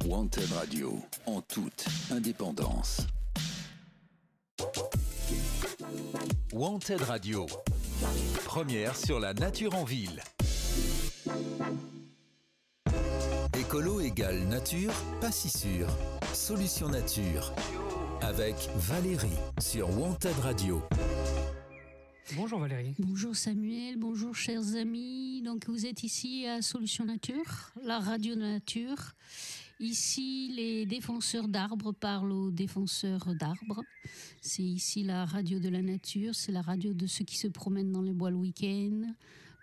Wanted Radio, en toute indépendance. Wanted Radio, première sur la nature en ville. Écolo égale nature, pas si sûr. Solution nature, avec Valérie sur Wanted Radio. Bonjour Valérie. Bonjour Samuel, bonjour chers amis. Donc vous êtes ici à Solution Nature, la radio de la nature. Ici, les défenseurs d'arbres parlent aux défenseurs d'arbres. C'est ici la radio de la nature, c'est la radio de ceux qui se promènent dans les bois le week-end,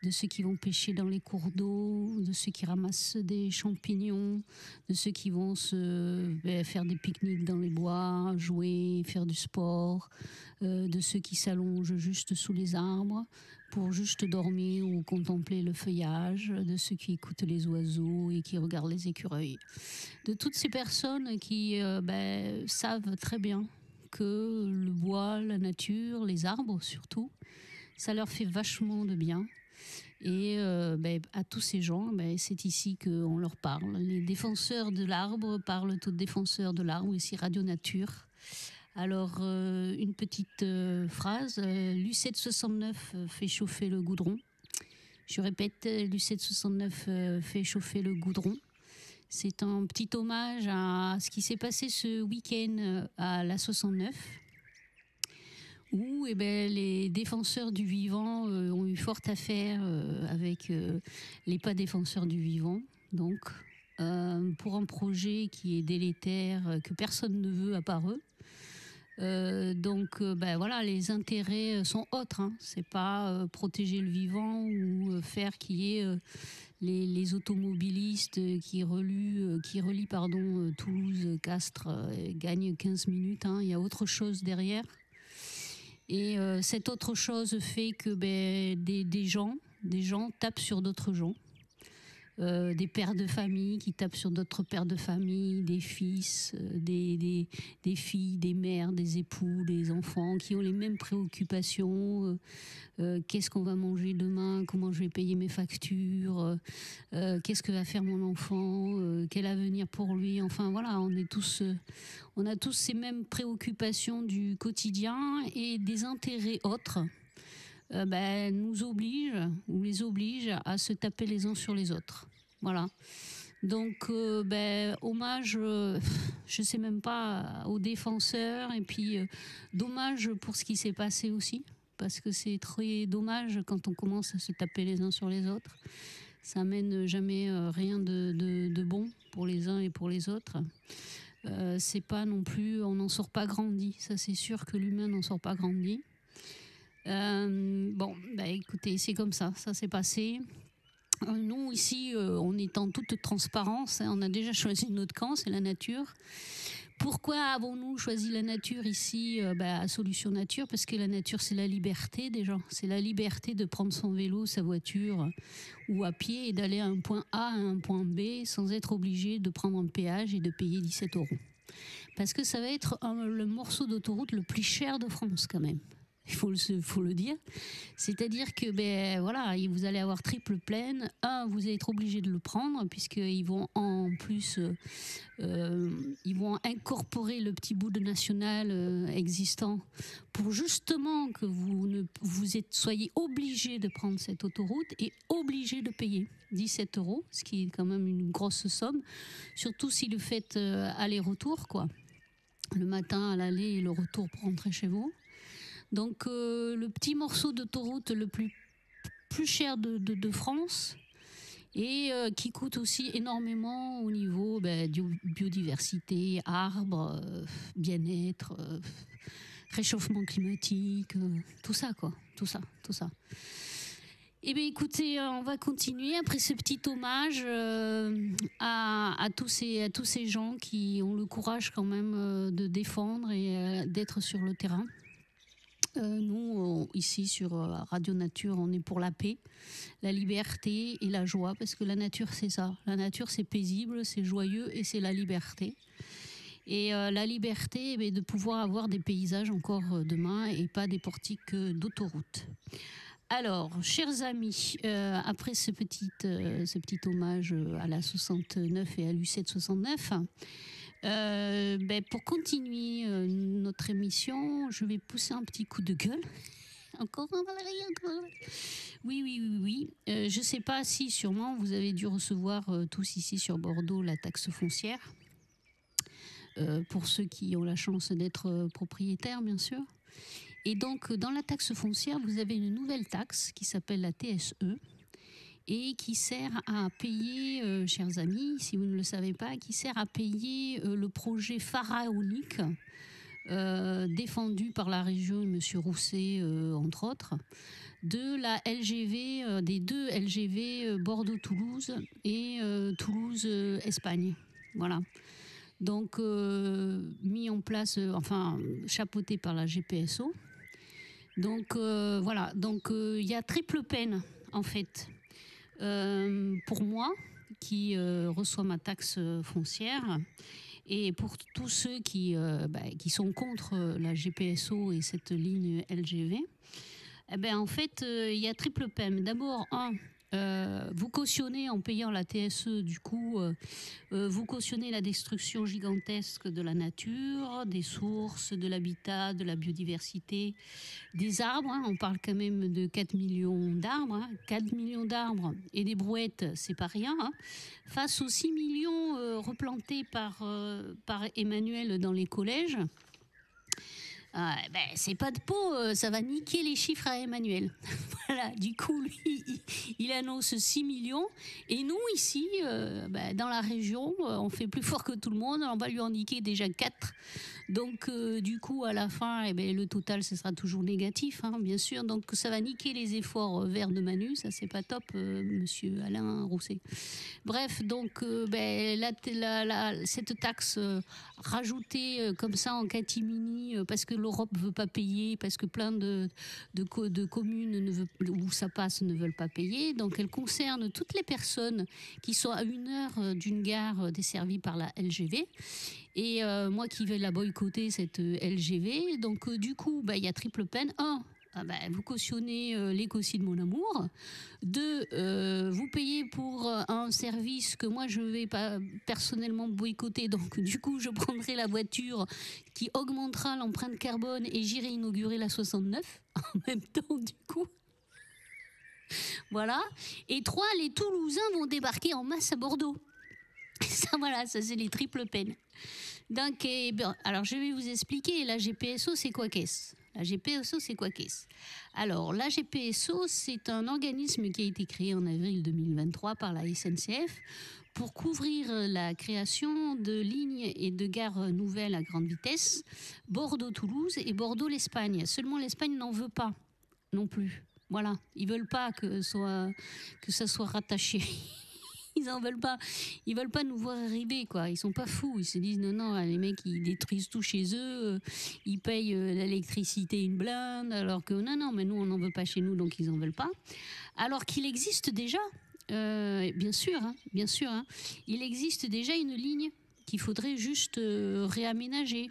de ceux qui vont pêcher dans les cours d'eau, de ceux qui ramassent des champignons, de ceux qui vont faire des pique-niques dans les bois, jouer, faire du sport, de ceux qui s'allongent juste sous les arbres pour juste dormir ou contempler le feuillage, de ceux qui écoutent les oiseaux et qui regardent les écureuils. De toutes ces personnes qui savent très bien que le bois, la nature, les arbres surtout, ça leur fait vachement de bien. Et à tous ces gens, c'est ici qu'on leur parle. Les défenseurs de l'arbre parlent aux défenseurs de l'arbre, ici Radio Nature. Alors, une petite phrase, l'U769 fait chauffer le goudron. Je répète, l'U769 fait chauffer le goudron. C'est un petit hommage à ce qui s'est passé ce week-end à la 69. Où les défenseurs du vivant ont eu fort à faire avec les pas défenseurs du vivant. Donc, pour un projet qui est délétère, que personne ne veut à part eux. Les intérêts sont autres. C'est pas protéger le vivant ou faire qu'il y ait les automobilistes qui relient Toulouse, Castres, gagnent 15 minutes. Il y a autre chose derrière. Et cette autre chose fait que des gens tapent sur d'autres gens. Des pères de famille qui tapent sur d'autres pères de famille, des fils, des filles, des mères, des époux, des enfants qui ont les mêmes préoccupations. Qu'est-ce qu'on va manger demain? Comment je vais payer mes factures? Qu'est-ce que va faire mon enfant? Quel avenir pour lui? Enfin voilà, on a tous ces mêmes préoccupations du quotidien et des intérêts autres. Nous les oblige à se taper les uns sur les autres. Voilà. Donc, hommage, je sais même pas, aux défenseurs, et puis dommage pour ce qui s'est passé aussi, parce que c'est très dommage quand on commence à se taper les uns sur les autres. Ça mène jamais rien de bon pour les uns et pour les autres. C'est pas non plus, on n'en sort pas grandi. Ça, c'est sûr que l'humain n'en sort pas grandi. Écoutez, c'est comme ça s'est passé. Nous, ici, on est en toute transparence. On a déjà choisi notre camp, c'est la nature. Pourquoi avons-nous choisi la nature ici à Solution Nature? Parce que la nature, c'est la liberté déjà. C'est la liberté de prendre son vélo, sa voiture ou à pied et d'aller à un point A à un point B sans être obligé de prendre un péage et de payer 17 €. Parce que ça va être le morceau d'autoroute le plus cher de France quand même. Il faut le dire. C'est-à-dire que vous allez avoir triple pleine. Vous allez être obligé de le prendre puisqu'ils vont en plus ils vont incorporer le petit bout de national existant pour justement que soyez obligé de prendre cette autoroute et obligé de payer 17 €, ce qui est quand même une grosse somme, surtout si le faites aller-retour quoi. Le matin à l'aller et le retour pour rentrer chez vous. Donc le petit morceau d'autoroute le plus cher de France et qui coûte aussi énormément au niveau biodiversité, arbres, bien-être, réchauffement climatique, tout ça quoi, tout ça. Eh bien écoutez, on va continuer après ce petit hommage à tous ces gens qui ont le courage quand même de défendre et d'être sur le terrain. Nous, ici sur Radio Nature, on est pour la paix, la liberté et la joie, parce que la nature, c'est ça. La nature, c'est paisible, c'est joyeux et c'est la liberté. Et la liberté, de pouvoir avoir des paysages encore demain et pas des portiques d'autoroute. Alors, chers amis, après ce petit hommage à la 69 et à l'U7 69, pour continuer notre émission, je vais pousser un petit coup de gueule. Encore un Valérie, encore. Oui. Je ne sais pas si sûrement vous avez dû recevoir tous ici sur Bordeaux la taxe foncière. Pour ceux qui ont la chance d'être propriétaires, bien sûr. Et donc, dans la taxe foncière, vous avez une nouvelle taxe qui s'appelle la TSE et qui sert à payer, chers amis, si vous ne le savez pas, qui sert à payer le projet pharaonique défendu par la région et M. Rousset, entre autres, de la LGV, des deux LGV Bordeaux-Toulouse et Toulouse-Espagne. Voilà. Donc, mis en place, chapeauté par la GPSO. Donc, voilà. Donc, il y a triple peine, en fait, pour moi, qui reçoit ma taxe foncière, et pour tous ceux qui sont contre la GPSO et cette ligne LGV. En fait, il y a triple peine. D'abord, vous cautionnez en payant la TSE, du coup, vous cautionnez la destruction gigantesque de la nature, des sources, de l'habitat, de la biodiversité, des arbres. On parle quand même de 4 millions d'arbres. 4 millions d'arbres et des brouettes, c'est pas rien. Face aux 6 millions replantés par Emmanuel dans les collèges. C'est pas de peau, ça va niquer les chiffres à Emmanuel. Voilà, du coup, lui, il annonce 6 millions. Et nous, ici, dans la région, on fait plus fort que tout le monde. On va lui en niquer déjà 4. Donc, du coup, à la fin, le total, ce sera toujours négatif, bien sûr. Donc, ça va niquer les efforts verts de Manu. Ça, c'est pas top, monsieur Alain Rousset. Bref, donc, cette taxe rajoutée comme ça en catimini, parce que l'Europe veut pas payer, parce que plein de communes où ça passe ne veulent pas payer. Donc, elle concerne toutes les personnes qui sont à 1 heure d'une gare desservie par la LGV. Et moi qui vais la boycotter, cette LGV. Donc, du coup, il y a triple peine. 1, vous cautionnez l'écocide, mon amour. 2, vous payez pour un service que moi, je ne vais pas personnellement boycotter. Donc, du coup, je prendrai la voiture qui augmentera l'empreinte carbone et j'irai inaugurer la 69 en même temps, du coup. Voilà. Et 3, les Toulousains vont débarquer en masse à Bordeaux. Ça, voilà, ça, c'est les triples peines. Donc, alors, je vais vous expliquer. La GPSO, c'est quoi qu'est-ce ? La GPSO, c'est quoi qu'est-ce ? Alors, la GPSO, c'est un organisme qui a été créé en avril 2023 par la SNCF pour couvrir la création de lignes et de gares nouvelles à grande vitesse, Bordeaux-Toulouse et Bordeaux-l'Espagne. Seulement, l'Espagne n'en veut pas non plus. Voilà, ils veulent pas que ça soit rattaché. Ils en veulent pas. Ils veulent pas nous voir arriver, quoi. Ils sont pas fous. Ils se disent non, les mecs, ils détruisent tout chez eux. Ils payent l'électricité une blinde, alors que non, mais nous, on n'en veut pas chez nous, donc ils en veulent pas. Alors qu'il existe déjà, bien sûr, il existe déjà une ligne qu'il faudrait juste réaménager,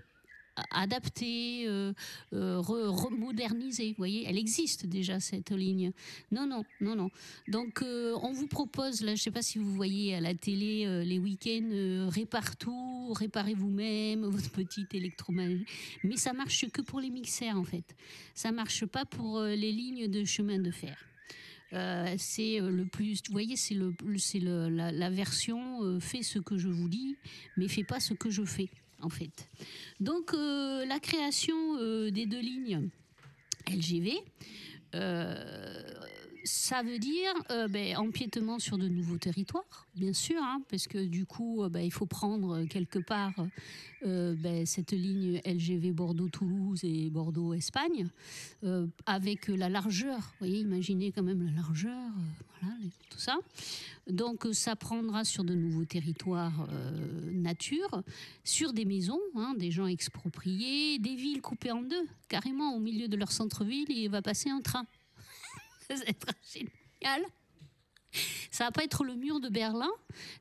adapter, moderniser. Vous voyez, elle existe déjà, cette ligne. Non. Donc, on vous propose, là, je ne sais pas si vous voyez à la télé les week-ends, réparez vous-même votre petite électroménager. Mais ça marche que pour les mixeurs, en fait. Ça marche pas pour les lignes de chemin de fer. C'est le plus, vous voyez, c'est la version fais ce que je vous dis, mais fais pas ce que je fais. En fait. Donc, la création des 2 lignes LGV, ça veut dire empiètement sur de nouveaux territoires, bien sûr, parce que du coup, il faut prendre quelque part cette ligne LGV Bordeaux-Toulouse et Bordeaux-Espagne, avec la largeur, vous voyez, imaginez quand même la largeur, voilà, tout ça. Donc, ça prendra sur de nouveaux territoires nature, sur des maisons, des gens expropriés, des villes coupées en 2, carrément au milieu de leur centre-ville, il va passer un train. Ça va être génial. Ça va pas être le mur de Berlin,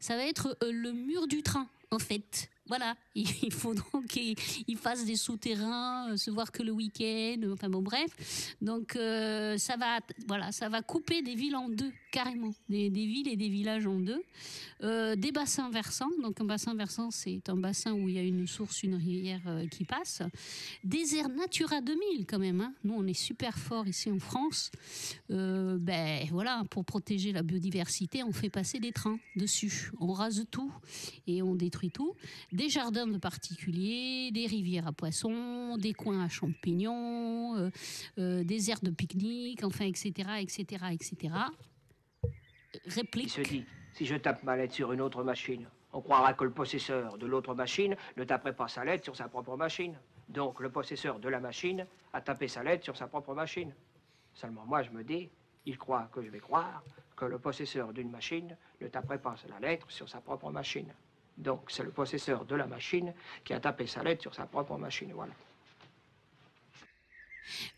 ça va être le mur du train, en fait. Voilà, il faut donc qu'ils fassent des souterrains, se voir que le week-end, enfin bon bref. Donc ça va couper des villes en deux, carrément, des villes et des villages en deux. Des bassins versants, donc un bassin versant c'est un bassin où il y a une source, une rivière qui passe. Des aires Natura 2000 quand même, hein. Nous on est super fort ici en France. Voilà, pour protéger la biodiversité, on fait passer des trains dessus, on rase tout et on détruit tout. Des jardins de particuliers, des rivières à poissons, des coins à champignons, des aires de pique-nique, enfin, etc., etc., etc. Réplique. Il se dit, si je tape ma lettre sur une autre machine, on croira que le possesseur de l'autre machine ne taperait pas sa lettre sur sa propre machine. Donc le possesseur de la machine a tapé sa lettre sur sa propre machine. Seulement moi je me dis, il croit que je vais croire que le possesseur d'une machine ne taperait pas la lettre sur sa propre machine. Donc, c'est le possesseur de la machine qui a tapé sa lettre sur sa propre machine, voilà.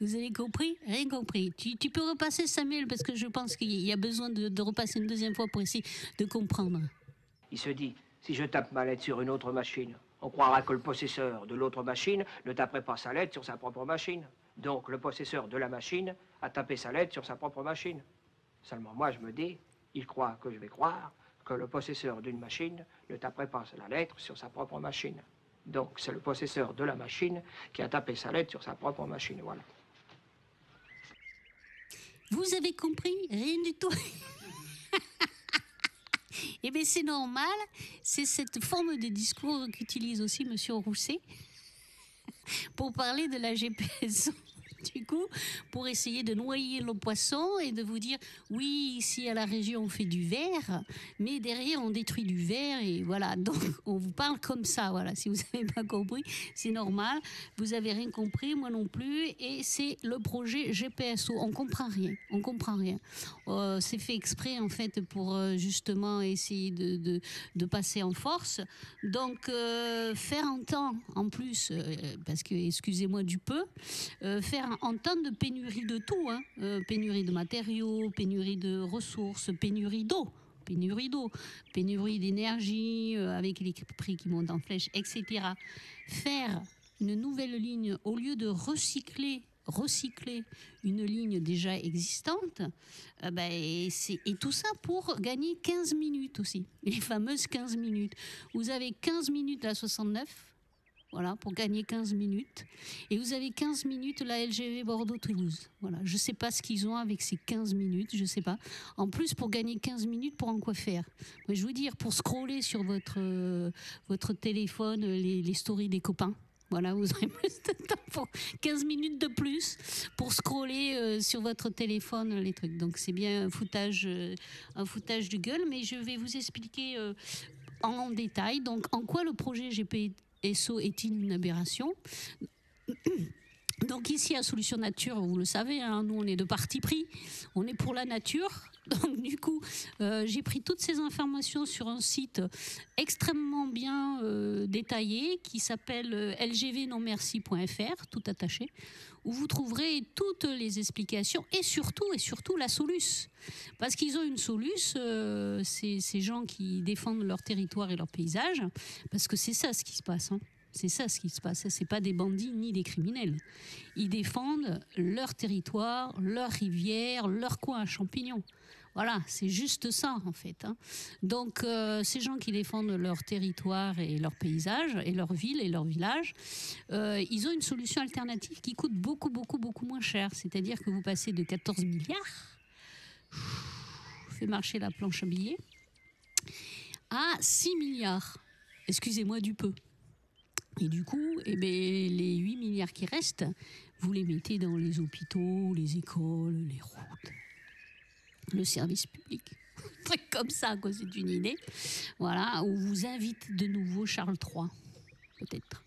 Vous avez compris? Rien compris. Tu peux repasser, Samuel, parce que je pense qu'il y a besoin de repasser une deuxième fois pour essayer de comprendre. Il se dit, si je tape ma lettre sur une autre machine, on croira que le possesseur de l'autre machine ne taperait pas sa lettre sur sa propre machine. Donc, le possesseur de la machine a tapé sa lettre sur sa propre machine. Seulement, moi, je me dis, il croit que je vais croire que le possesseur d'une machine ne taperait pas la lettre sur sa propre machine. Donc, c'est le possesseur de la machine qui a tapé sa lettre sur sa propre machine, voilà. Vous avez compris? Rien du tout. Eh bien, c'est normal. C'est cette forme de discours qu'utilise aussi M. Rousset pour parler de la GPS. Du coup, pour essayer de noyer le poisson et de vous dire, oui, ici à la région, on fait du verre, mais derrière, on détruit du verre et voilà. Donc, on vous parle comme ça, voilà. Si vous n'avez pas compris, c'est normal. Vous n'avez rien compris, moi non plus. Et c'est le projet GPSO. On comprend rien. On comprend rien. C'est fait exprès, en fait, pour justement essayer de passer en force. Donc, faire un temps, en plus, parce que, excusez-moi du peu, faire en temps de pénurie de tout, hein. Pénurie de matériaux, pénurie de ressources, pénurie d'eau, pénurie d'énergie, avec les prix qui montent en flèche, etc. Faire une nouvelle ligne au lieu de recycler une ligne déjà existante, et tout ça pour gagner 15 minutes aussi, les fameuses 15 minutes. Vous avez 15 minutes à 69, voilà, pour gagner 15 minutes. Et vous avez 15 minutes la LGV Bordeaux-Toulouse. Voilà, je ne sais pas ce qu'ils ont avec ces 15 minutes, je ne sais pas. En plus, pour gagner 15 minutes, pour en quoi faire? Moi, je veux dire, pour scroller sur votre téléphone les stories des copains. Voilà, vous aurez plus de temps pour 15 minutes de plus pour scroller sur votre téléphone les trucs. Donc, c'est bien un foutage de gueule, mais je vais vous expliquer en détail. Donc, en quoi le projet GPSO est-il une aberration? Donc ici à Solutions Nature, vous le savez, hein, nous on est de parti pris, on est pour la nature. Donc du coup, j'ai pris toutes ces informations sur un site extrêmement bien détaillé qui s'appelle lgvnonmerci.fr, tout attaché, où vous trouverez toutes les explications et surtout la soluce. Parce qu'ils ont une soluce, ces gens qui défendent leur territoire et leur paysage, parce que c'est ça ce qui se passe, hein. C'est ça ce qui se passe, c'est pas des bandits ni des criminels. Ils défendent leur territoire, leur rivière, leur coin à champignons. Voilà, c'est juste ça en fait, hein. Donc ces gens qui défendent leur territoire et leur paysage et leur ville et leur village, ils ont une solution alternative qui coûte beaucoup moins cher. C'est-à-dire que vous passez de 14 milliards, fait marcher la planche à billets, à 6 milliards. Excusez-moi du peu. Et du coup, les 8 milliards qui restent, vous les mettez dans les hôpitaux, les écoles, les routes, le service public. Un truc comme ça, quoi, c'est une idée. Voilà, où vous invite de nouveau Charles III, peut-être.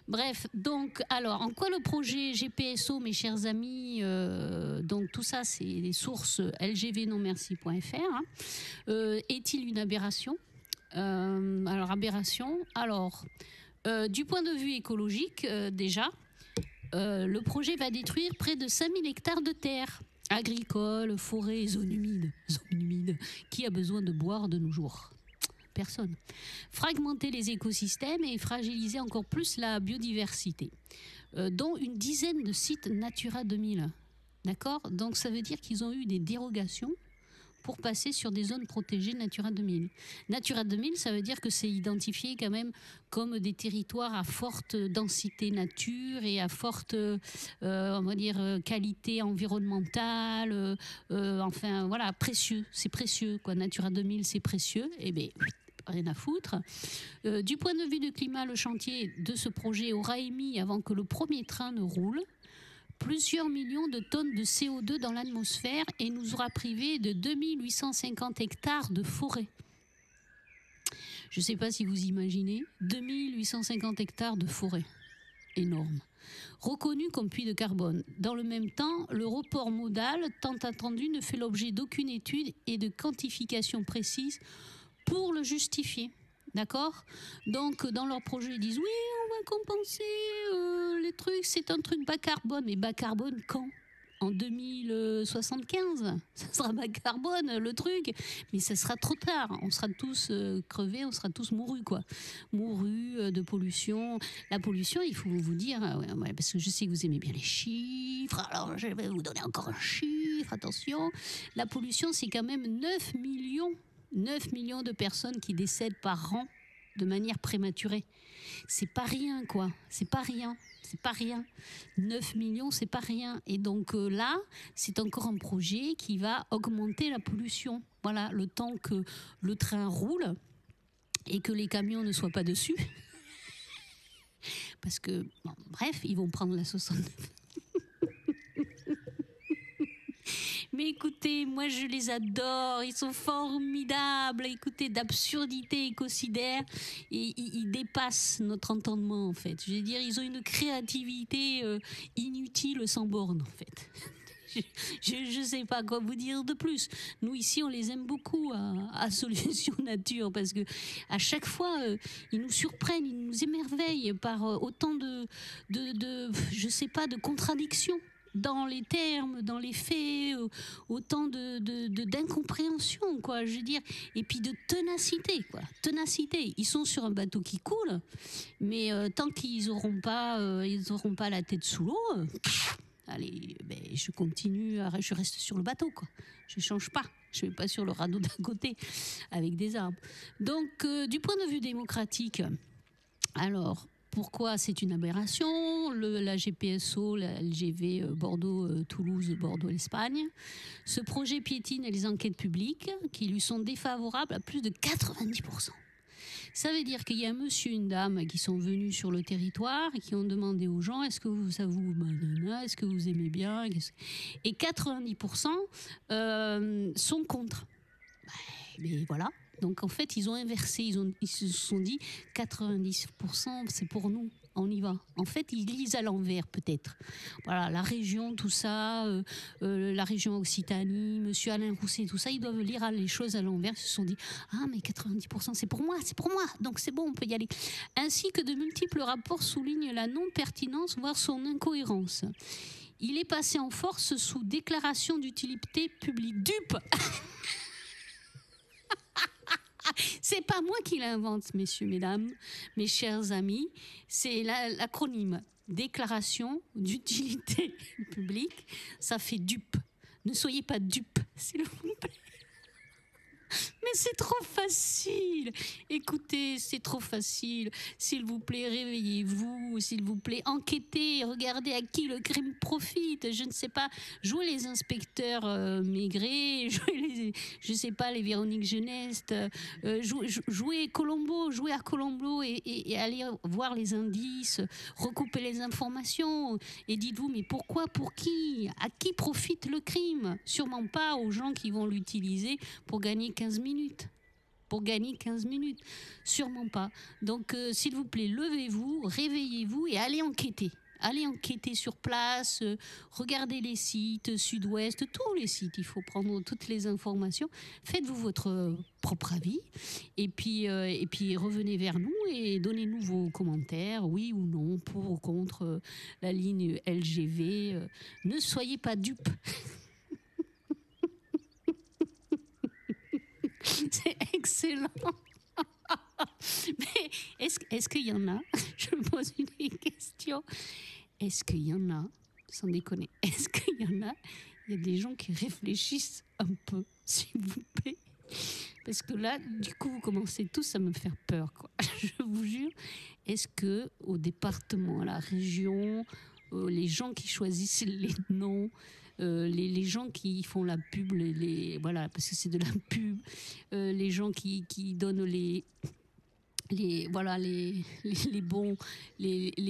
Bref, donc, alors, en quoi le projet GPSO, mes chers amis, donc tout ça, c'est les sources lgvnonmerci.fr, hein, est-il une aberration? Alors, aberration, alors... du point de vue écologique, déjà, le projet va détruire près de 5000 hectares de terre, agricoles, forêts, zones humides. Qui a besoin de boire de nos jours? personne. Fragmenter les écosystèmes et fragiliser encore plus la biodiversité, dont une dizaine de sites Natura 2000. D'accord ? Donc ça veut dire qu'ils ont eu des dérogations pour passer sur des zones protégées Natura 2000. Natura 2000, ça veut dire que c'est identifié quand même comme des territoires à forte densité nature et à forte, on va dire, qualité environnementale, enfin voilà, précieux, c'est précieux, quoi. Natura 2000, c'est précieux, et bien, rien à foutre. Du point de vue du climat, le chantier de ce projet aura émis, avant que le premier train ne roule, plusieurs millions de tonnes de CO2 dans l'atmosphère et nous aura privé de 2850 hectares de forêt. Je ne sais pas si vous imaginez, 2850 hectares de forêt. Énorme. Reconnu comme puits de carbone. Dans le même temps, le report modal, tant attendu, ne fait l'objet d'aucune étude et de quantification précise pour le justifier. D'accord ? Donc, dans leur projet, ils disent oui, on va compenser les trucs, c'est un truc bas carbone. Mais bas carbone quand ? En 2075 ? Ça sera bas carbone, le truc. Mais ça sera trop tard. On sera tous crevés, on sera tous mourus, quoi. Mourus de pollution. La pollution, il faut vous dire, parce que je sais que vous aimez bien les chiffres. Alors, je vais vous donner encore un chiffre, attention. La pollution, c'est quand même 9 millions de personnes qui décèdent par an de manière prématurée. C'est pas rien, quoi. C'est pas rien. 9 millions, c'est pas rien. Et donc là, c'est encore un projet qui va augmenter la pollution. Voilà, le temps que le train roule et que les camions ne soient pas dessus. Parce que, bon, bref, ils vont prendre la 69. Mais écoutez, moi je les adore, ils sont formidables. Écoutez, d'absurdité écocidaire, et ils dépassent notre entendement en fait. Je veux dire, ils ont une créativité inutile sans borne en fait. Je ne sais pas quoi vous dire de plus. Nous ici, on les aime beaucoup à Solutions Nature parce que à chaque fois, ils nous surprennent, ils nous émerveillent par autant de je sais pas, de contradictions. Dans les termes, dans les faits, autant d'incompréhension, quoi, je veux dire, et puis de ténacité, quoi, ténacité. Ils sont sur un bateau qui coule, mais tant qu'ils n'auront pas la tête sous l'eau, allez, ben, je continue, je reste sur le bateau, quoi. Je change pas, je vais pas sur le radeau d'à côté avec des arbres. Donc, du point de vue démocratique, alors. Pourquoi c'est une aberration ? La GPSO, la LGV Bordeaux-Toulouse, Bordeaux-Espagne. Ce projet piétine les enquêtes publiques qui lui sont défavorables à plus de 90%. Ça veut dire qu'il y a un monsieur et une dame qui sont venus sur le territoire et qui ont demandé aux gens est-ce que ça vous est-ce que vous aimez bien ? Et 90% sont contre. Mais voilà. Donc en fait, ils ont inversé, ils se sont dit 90% c'est pour nous, on y va. En fait, ils lisent à l'envers peut-être. Voilà, la région, tout ça, la région Occitanie, monsieur Alain Rousset, tout ça, ils doivent lire les choses à l'envers. Ils se sont dit ah mais 90% c'est pour moi, donc c'est bon, on peut y aller. Ainsi que de multiples rapports soulignent la non-pertinence, voire son incohérence. Il est passé en force sous déclaration d'utilité publique. Dupe. C'est pas moi qui l'invente, messieurs, mesdames, mes chers amis. C'est l'acronyme déclaration d'utilité publique. Ça fait dupe. Ne soyez pas dupes, s'il vous plaît. Mais c'est trop facile. Écoutez, c'est trop facile. S'il vous plaît, réveillez-vous. S'il vous plaît, enquêtez. Regardez à qui le crime profite. Je ne sais pas. Jouez les inspecteurs Maigret. Jouez je sais pas, les Véronique Geneste. Jouez Colombo. Jouez à Colombo et allez voir les indices. Recoupez les informations. Et dites-vous, mais pourquoi, pour qui ? À qui profite le crime ? Sûrement pas aux gens qui vont l'utiliser pour gagner 15 minutes. Sûrement pas. Donc, s'il vous plaît, levez-vous, réveillez-vous et allez enquêter. Allez enquêter sur place, regardez les sites, Sud-Ouest, tous les sites. Il faut prendre toutes les informations. Faites-vous votre propre avis. Et puis revenez vers nous et donnez-nous vos commentaires, oui ou non, pour ou contre la ligne LGV. Ne soyez pas dupes. C'est excellent. est-ce qu'il y en a, je me pose une question, est-ce qu'il y en a, sans déconner, est-ce qu'il y en a, il y a des gens qui réfléchissent un peu, s'il vous plaît. Parce que là, du coup, vous commencez tous à me faire peur, quoi. Je vous jure. Est-ce que au département, à la région, les gens qui choisissent les noms, les gens qui font la pub, voilà, parce que c'est de la pub, les gens qui donnent les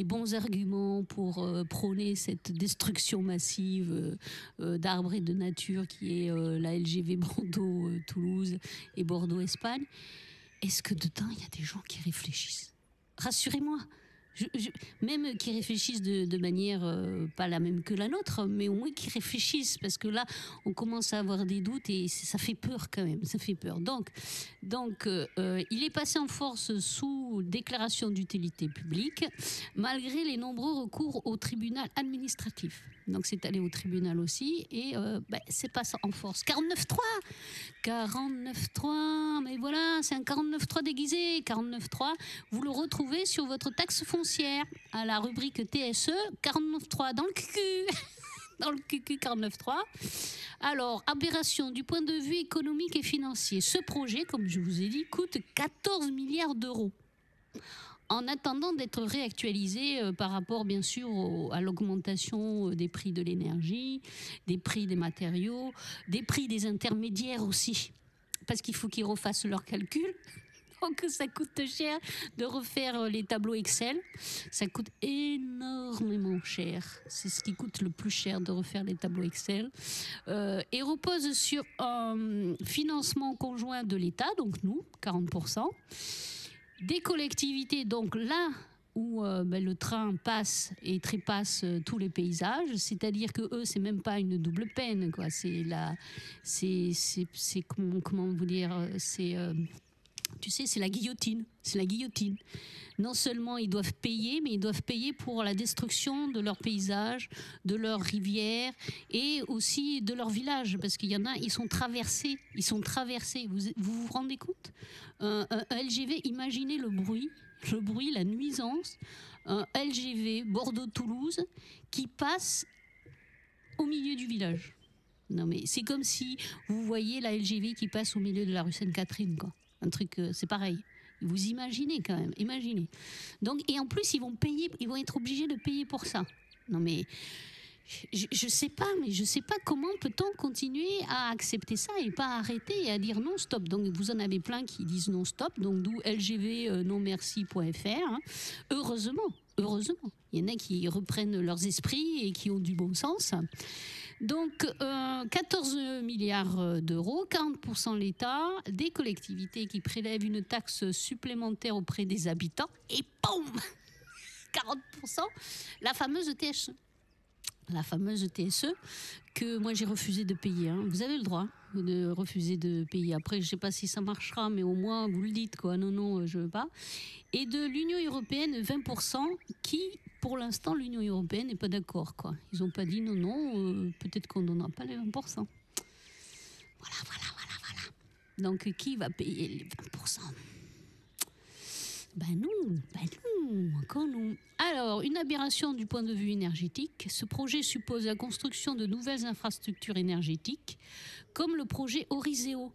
bons arguments pour prôner cette destruction massive d'arbres et de nature qui est la LGV Bordeaux-Toulouse et Bordeaux-Espagne. Est-ce que dedans, il y a des gens qui réfléchissent ? Rassurez-moi. Même qui réfléchissent de manière pas la même que la nôtre, mais au moins qui réfléchissent, parce que là on commence à avoir des doutes et ça fait peur quand même, ça fait peur. Donc il est passé en force sous déclaration d'utilité publique, malgré les nombreux recours au tribunal administratif. Donc c'est allé au tribunal aussi et c'est passé en force. 49.3, mais voilà, c'est un 49.3 déguisé. 49.3, vous le retrouvez sur votre taxe foncière à la rubrique TSE. 49.3 dans le QQ. Dans le QQ 49.3. Alors, aberration du point de vue économique et financier. Ce projet, comme je vous ai dit, coûte 14 milliards d'euros. En attendant d'être réactualisé par rapport, bien sûr, à l'augmentation des prix de l'énergie, des prix des matériaux, des prix des intermédiaires aussi. Parce qu'il faut qu'ils refassent leurs calculs. Donc, ça coûte cher de refaire les tableaux Excel. Ça coûte énormément cher. C'est ce qui coûte le plus cher de refaire les tableaux Excel. Et repose sur un financement conjoint de l'État, donc nous, 40%. Des collectivités, donc là où le train passe et trépasse tous les paysages, c'est-à-dire que eux, c'est même pas une double peine, quoi. C'est comment vous dire, tu sais, c'est la guillotine. C'est la guillotine. Non seulement ils doivent payer, mais ils doivent payer pour la destruction de leurs paysages, de leurs rivières et aussi de leurs villages. Parce qu'il y en a, ils sont traversés. Vous vous rendez compte ? Un LGV, imaginez le bruit, la nuisance. Un LGV Bordeaux-Toulouse qui passe au milieu du village. Non mais c'est comme si vous voyez la LGV qui passe au milieu de la rue Sainte-Catherine, quoi. Un truc, c'est pareil. Vous imaginez quand même, imaginez. Donc, et en plus, ils vont être obligés de payer pour ça. Non mais, je sais pas comment peut-on continuer à accepter ça et pas arrêter et à dire non stop. Donc vous en avez plein qui disent non stop, donc d'où lgv nonmerci.fr. Hein. Heureusement, il y en a qui reprennent leurs esprits et qui ont du bon sens. Donc 14 milliards d'euros, 40% l'État, des collectivités qui prélèvent une taxe supplémentaire auprès des habitants et boum 40%, la fameuse TSE. La fameuse TSE que moi j'ai refusé de payer. Hein. Vous avez le droit de refuser de payer. Après, je ne sais pas si ça marchera, mais au moins vous le dites, quoi. Non, je ne veux pas. Et de l'Union européenne, 20% qui, pour l'instant, l'Union européenne n'est pas d'accord, quoi. Ils n'ont pas dit non, peut-être qu'on ne donnera pas les 20%. Voilà. Donc, qui va payer les 20%? Nous, encore nous. Alors, une aberration du point de vue énergétique. Ce projet suppose la construction de nouvelles infrastructures énergétiques, comme le projet Orizeo.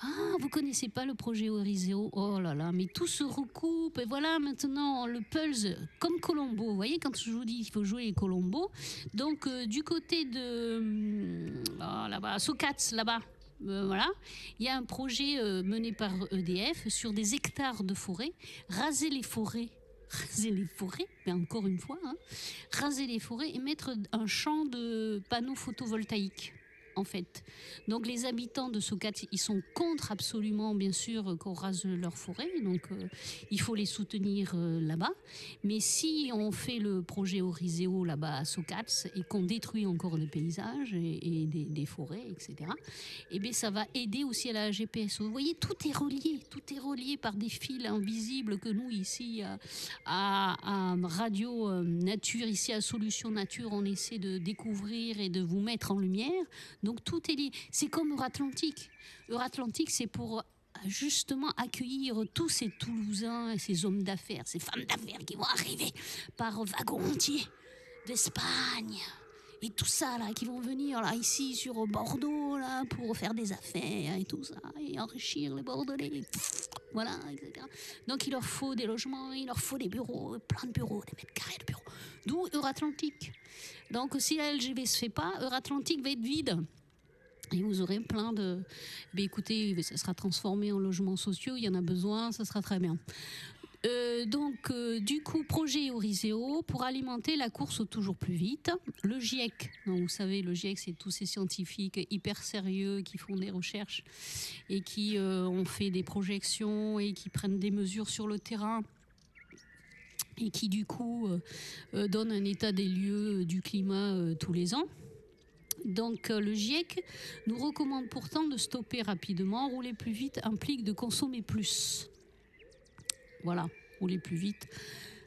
Ah, vous connaissez pas le projet Orizeo? Oh là là, mais tout se recoupe. Et voilà, maintenant, le Pulse, comme Colombo. Vous voyez, quand je vous dis qu'il faut jouer les Colombo. Donc, du côté de... là-bas, Socats, là-bas. Voilà, il y a un projet mené par EDF sur des hectares de forêt, raser les forêts, mais encore une fois, raser les forêts et mettre un champ de panneaux photovoltaïques. En fait. Donc les habitants de Socat, ils sont contre absolument, bien sûr, qu'on rase leur forêt. Donc il faut les soutenir là-bas. Mais si on fait le projet Orizeo là-bas à Socat et qu'on détruit encore des paysages et des forêts, etc., eh bien ça va aider aussi à la GPS. Vous voyez, tout est relié par des fils invisibles que nous ici à Radio Nature, ici à Solution Nature, on essaie de découvrir et de vous mettre en lumière. Donc tout est lié. C'est comme Euratlantique. Euratlantique, c'est pour justement accueillir tous ces Toulousains et ces hommes d'affaires, ces femmes d'affaires qui vont arriver par wagon entier d'Espagne et tout ça là, qui vont venir là ici sur Bordeaux là pour faire des affaires et tout ça et enrichir les Bordelais, voilà, etc. Donc il leur faut des logements, il leur faut des bureaux, plein de bureaux, des mètres carrés de bureaux. D'où Euratlantique. Donc si la LGV se fait pas, Euratlantique va être vide. Et vous aurez plein de... écoutez, ça sera transformé en logements sociaux, il y en a besoin, ça sera très bien. Du coup, projet Eurizeo pour alimenter la course au toujours plus vite. Le GIEC, donc vous savez, le GIEC, c'est tous ces scientifiques hyper sérieux qui font des recherches et qui ont fait des projections et qui prennent des mesures sur le terrain et qui, du coup, donnent un état des lieux du climat tous les ans. Donc le GIEC nous recommande pourtant de stopper rapidement. Rouler plus vite implique de consommer plus. Voilà, rouler plus vite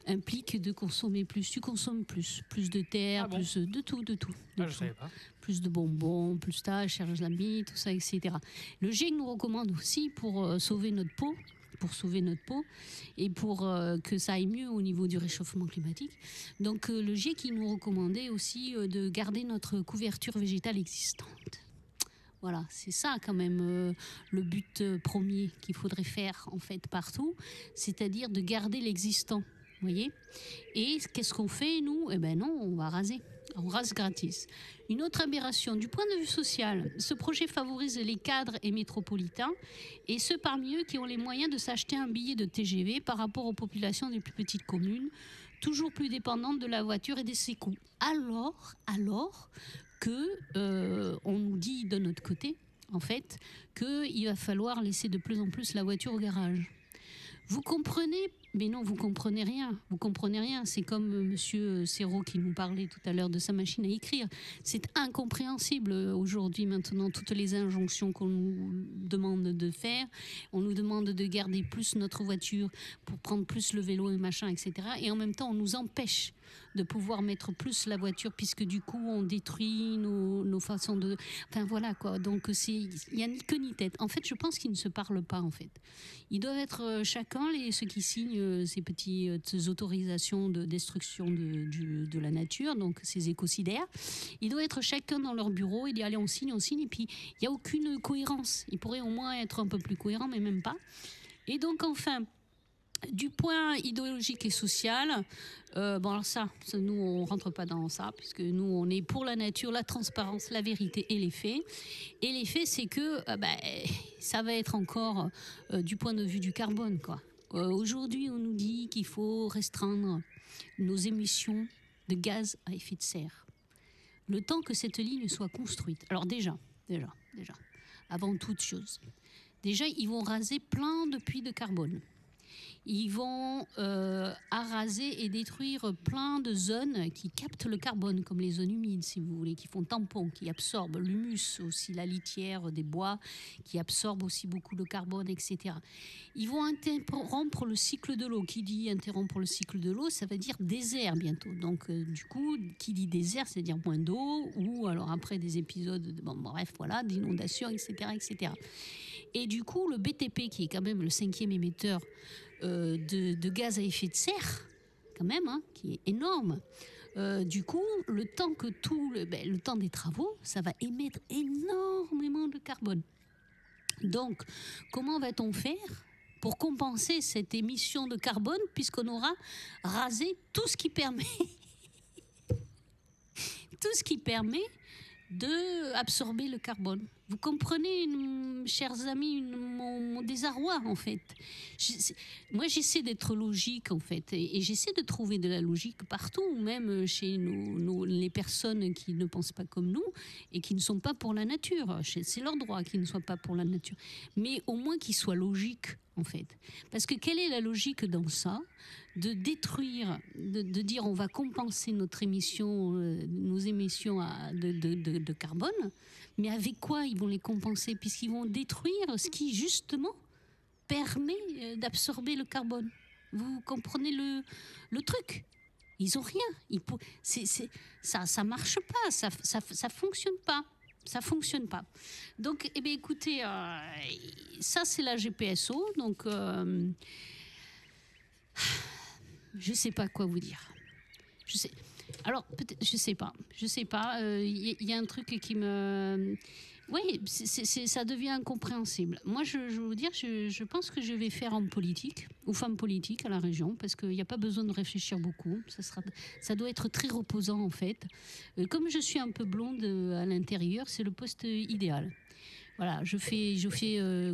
implique de consommer plus. Tu consommes plus de terre, plus de tout. Je savais pas. Plus de bonbons, plus tâches, cherche la mie, tout ça, etc. Le GIEC nous recommande aussi pour sauver notre peau, et pour que ça aille mieux au niveau du réchauffement climatique. Donc le GIEC il nous recommandait aussi de garder notre couverture végétale existante. Voilà, c'est ça quand même le but premier qu'il faudrait faire en fait partout, c'est-à-dire de garder l'existant, vous voyez. Et qu'est-ce qu'on fait nous ? Eh ben non, on va raser. On rase gratis. Une autre aberration, du point de vue social, ce projet favorise les cadres et métropolitains, et ceux parmi eux qui ont les moyens de s'acheter un billet de TGV par rapport aux populations des plus petites communes, toujours plus dépendantes de la voiture et de ses coûts. Alors que on nous dit de notre côté, en fait, qu'il va falloir laisser de plus en plus la voiture au garage. Vous comprenez ? Mais non, vous comprenez rien. C'est comme Monsieur Serrault qui nous parlait tout à l'heure de sa machine à écrire. C'est incompréhensible aujourd'hui, maintenant, toutes les injonctions qu'on nous demande de faire. On nous demande de garder plus notre voiture pour prendre plus le vélo et machin, etc. Et en même temps, on nous empêche de pouvoir mettre plus la voiture puisque du coup, on détruit nos façons de... Enfin, voilà, quoi. Donc, il n'y a ni queue ni tête. En fait, je pense qu'ils ne se parlent pas, en fait. Ils doivent être chacun, ceux qui signent ces petites autorisations de destruction de la nature, donc ces écocidaires, ils doivent être chacun dans leur bureau et dire allez on signe, et puis il n'y a aucune cohérence. Ils pourraient au moins être un peu plus cohérents, mais même pas. Et donc enfin, du point idéologique et social, alors ça, nous on rentre pas dans ça, puisque nous on est pour la nature, la transparence, la vérité et les faits. Et les faits, c'est que ça va être encore du point de vue du carbone, quoi. Aujourd'hui, on nous dit qu'il faut restreindre nos émissions de gaz à effet de serre. Le temps que cette ligne soit construite. Alors déjà, avant toute chose, déjà ils vont raser plein de puits de carbone. Ils vont araser et détruire plein de zones qui captent le carbone, comme les zones humides, si vous voulez, qui font tampon, qui absorbent l'humus, aussi la litière des bois, qui absorbent aussi beaucoup de carbone, etc. Ils vont interrompre le cycle de l'eau. Qui dit interrompre le cycle de l'eau, ça veut dire désert bientôt. Donc, du coup, qui dit désert, c'est dire moins d'eau, ou alors après des épisodes, d'inondations, etc., etc. Et du coup, le BTP, qui est quand même le 5e émetteur de gaz à effet de serre, quand même, qui est énorme. Du coup, le temps que le temps des travaux, ça va émettre énormément de carbone. Donc, comment va-t-on faire pour compenser cette émission de carbone, puisqu'on aura rasé tout ce qui permet d'absorber le carbone? Vous comprenez, chers amis, mon désarroi, en fait. Moi, j'essaie d'être logique, en fait, et j'essaie de trouver de la logique partout, même chez les personnes qui ne pensent pas comme nous et qui ne sont pas pour la nature. C'est leur droit qu'ils ne soient pas pour la nature. Mais au moins qu'ils soient logiques, en fait. Parce que quelle est la logique dans ça ? De détruire, de dire on va compenser nos émissions de carbone, mais avec quoi ils vont les compenser, puisqu'ils vont détruire ce qui justement permet d'absorber le carbone. Vous comprenez le truc ? Ils ont rien. Ça marche pas, ça fonctionne pas. Ça fonctionne pas. Donc, eh bien, écoutez, ça c'est la GPSO. Donc, je sais pas quoi vous dire. Alors, peut-être, je sais pas. Il y a un truc qui me... Oui, ça devient incompréhensible. Moi, je veux vous dire, je pense que je vais faire homme politique ou femme politique à la région, parce qu'il n'y a pas besoin de réfléchir beaucoup. Ça doit être très reposant, en fait. Comme je suis un peu blonde à l'intérieur, c'est le poste idéal. Voilà, je fais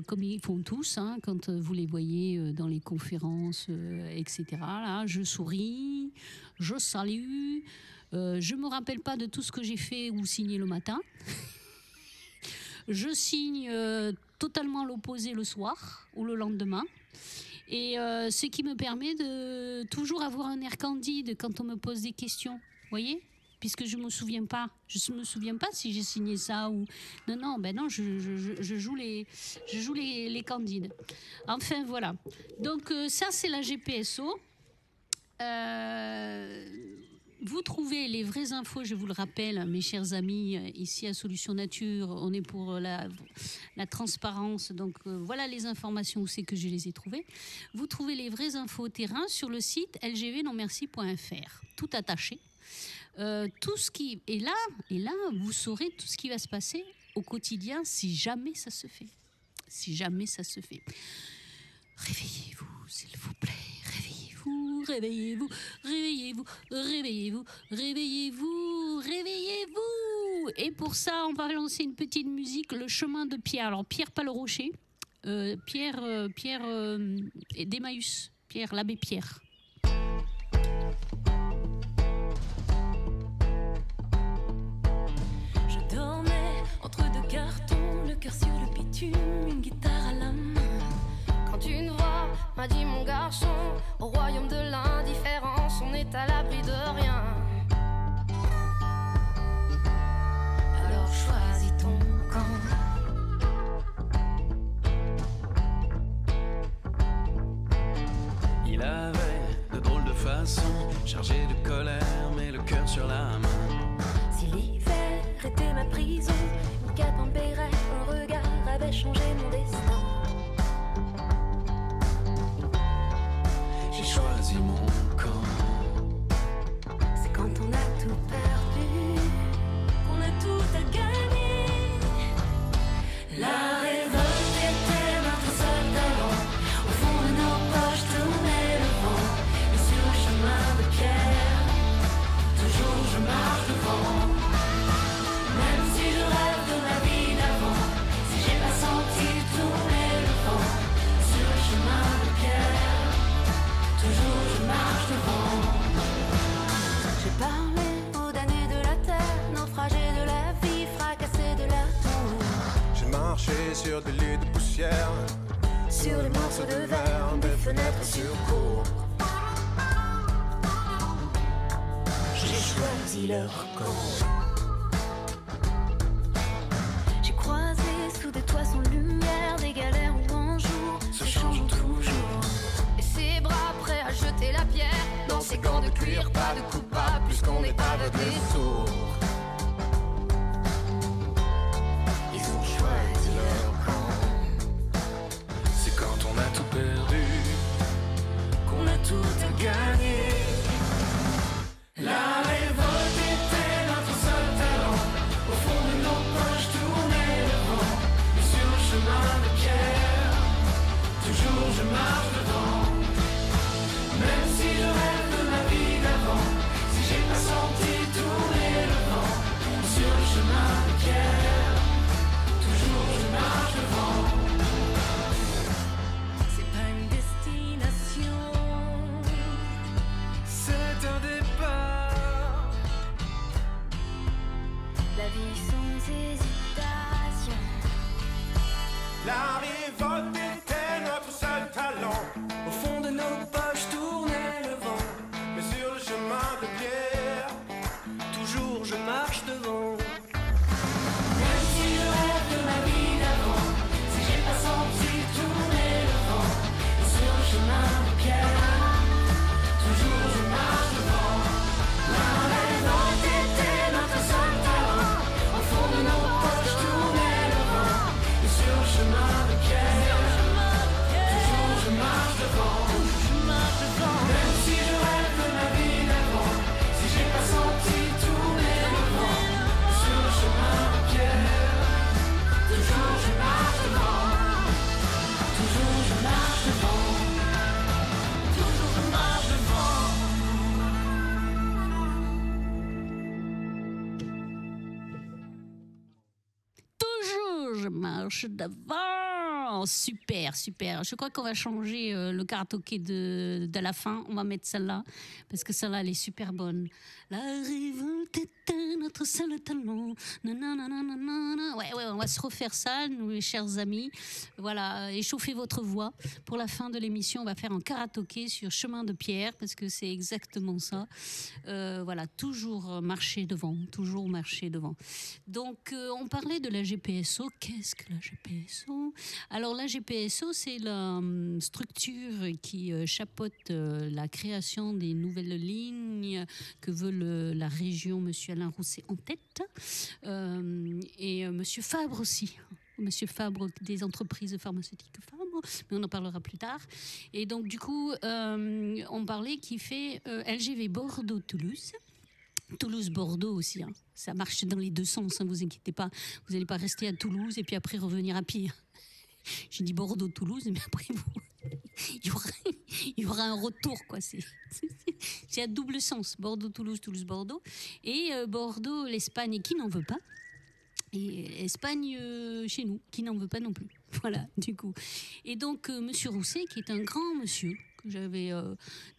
comme ils font tous, hein, quand vous les voyez dans les conférences, etc. Là, je souris, je salue, je me rappelle pas de tout ce que j'ai fait ou signé le matin. Je signe totalement l'opposé le soir ou le lendemain. Et ce qui me permet de toujours avoir un air candide quand on me pose des questions. Vous voyez ? Puisque je me souviens pas si j'ai signé ça ou non, je joue les candides. Enfin voilà. Donc ça c'est la GPSO. Vous trouvez les vraies infos, je vous le rappelle, mes chers amis, ici à Solutions Nature, on est pour la transparence, donc voilà les informations où c'est que je les ai trouvées. Vous trouvez les vraies infos au terrain sur le site lgvnonmerci.fr, tout attaché. Tout ce qui est là, et là, vous saurez tout ce qui va se passer au quotidien si jamais ça se fait. Si jamais ça se fait. Réveillez-vous, s'il vous plaît. Réveillez-vous, réveillez-vous, réveillez-vous, réveillez-vous, réveillez-vous, réveillez-vous. Et pour ça, on va lancer une petite musique, Le chemin de Pierre. Alors, Pierre pas le rocher, Pierre d'Emmaüs, Pierre, l'abbé Pierre. Entre deux cartons, le cœur sur le bitume, une guitare à la main. Quand une voix m'a dit mon garçon, au royaume de l'indifférence, on est à l'abri de rien. Alors choisis ton camp. Il avait de drôles de façons, chargé de colère, mais le cœur sur la main. Si l'hiver était ma prison, une cape en béret, un regard avait changé mon destin. J'ai choisi mon camp. C'est quand on a tout perdu qu'on a tout à gagner. La révolte était notre seul talent. Au fond de nos poches tournait le vent. Et sur le chemin de pierre, toujours je marche devant. Même si je rêve de ma vie d'avant, si j'ai pas senti tourner le vent. Sur le chemin de pierre, toujours je marche devant. J'ai parlé aux damnés de la terre, naufragés de la vie, fracassés de la tour. J'ai marché sur des lits de poussière, Sur les morceaux de verre, des fenêtres sur cour. J'ai choisi leur camp. J'ai croisé sous des toits sans lumière, des galères où un jour se changeant toujours. Et ses bras prêts à jeter la pierre, dans ses gants de cuir, pas de coupable, puisqu'on n'est pas de détour. Ils ont choisi leur camp. C'est quand on a tout perdu qu'on a tout à gagner. La révolte était notre seul talent. Au fond de nos poches tournait le vent. Et sur le chemin de pierre, toujours je marche devant. Même si je rêve de ma vie d'avant, si j'ai pas senti tourner le vent. Sur le chemin de pierre, toujours je marche devant. C'est pas une destination, C'est un départ. la vie sans hésitation. La révolte était notre seul talent. Au fond de nos poches tournait le vent. Mais sur le chemin de pierre, Toujours je marche devant. Même si je rêve de ma vie d'avant, si j'ai pas senti tourner le vent. Sur le chemin de pierre, toujours je marche devant. La révolte était notre seul talent. Au fond de nos poches toujours je marche devant. Super, super. Je crois qu'on va changer le karaoké de la fin. On va mettre celle-là, parce que celle-là, elle est super bonne. La révolte était notre seul talent. Nanana. Ouais, on va se refaire ça, nous, les chers amis. Voilà, échauffez votre voix. Pour la fin de l'émission, on va faire un karaoké sur Chemin de Pierre, parce que c'est exactement ça. Voilà, toujours marcher devant, toujours marcher devant. Donc, on parlait de la GPSO. Qu'est-ce que la GPSO ? Alors, la GPSO, c'est la structure qui chapeaute la création des nouvelles lignes que veut la région, Monsieur Alain Rousset en tête, et Monsieur Fabre aussi. Monsieur Fabre des entreprises pharmaceutiques Fabre, mais on en parlera plus tard. Et donc, du coup, on parlait qui fait LGV Bordeaux-Toulouse. Toulouse-Bordeaux aussi, hein. Ça marche dans les deux sens, hein, vous inquiétez pas. Vous n'allez pas rester à Toulouse et puis après revenir à pied. J'ai dit Bordeaux-Toulouse, mais après, il y aura un retour, quoi. C'est à double sens. Bordeaux-Toulouse, Toulouse-Bordeaux. Et Bordeaux-l'Espagne, qui n'en veut pas. Et Espagne chez nous, qui n'en veut pas non plus. Voilà, du coup. Et donc, Monsieur Rousset, qui est un grand monsieur, que j'avais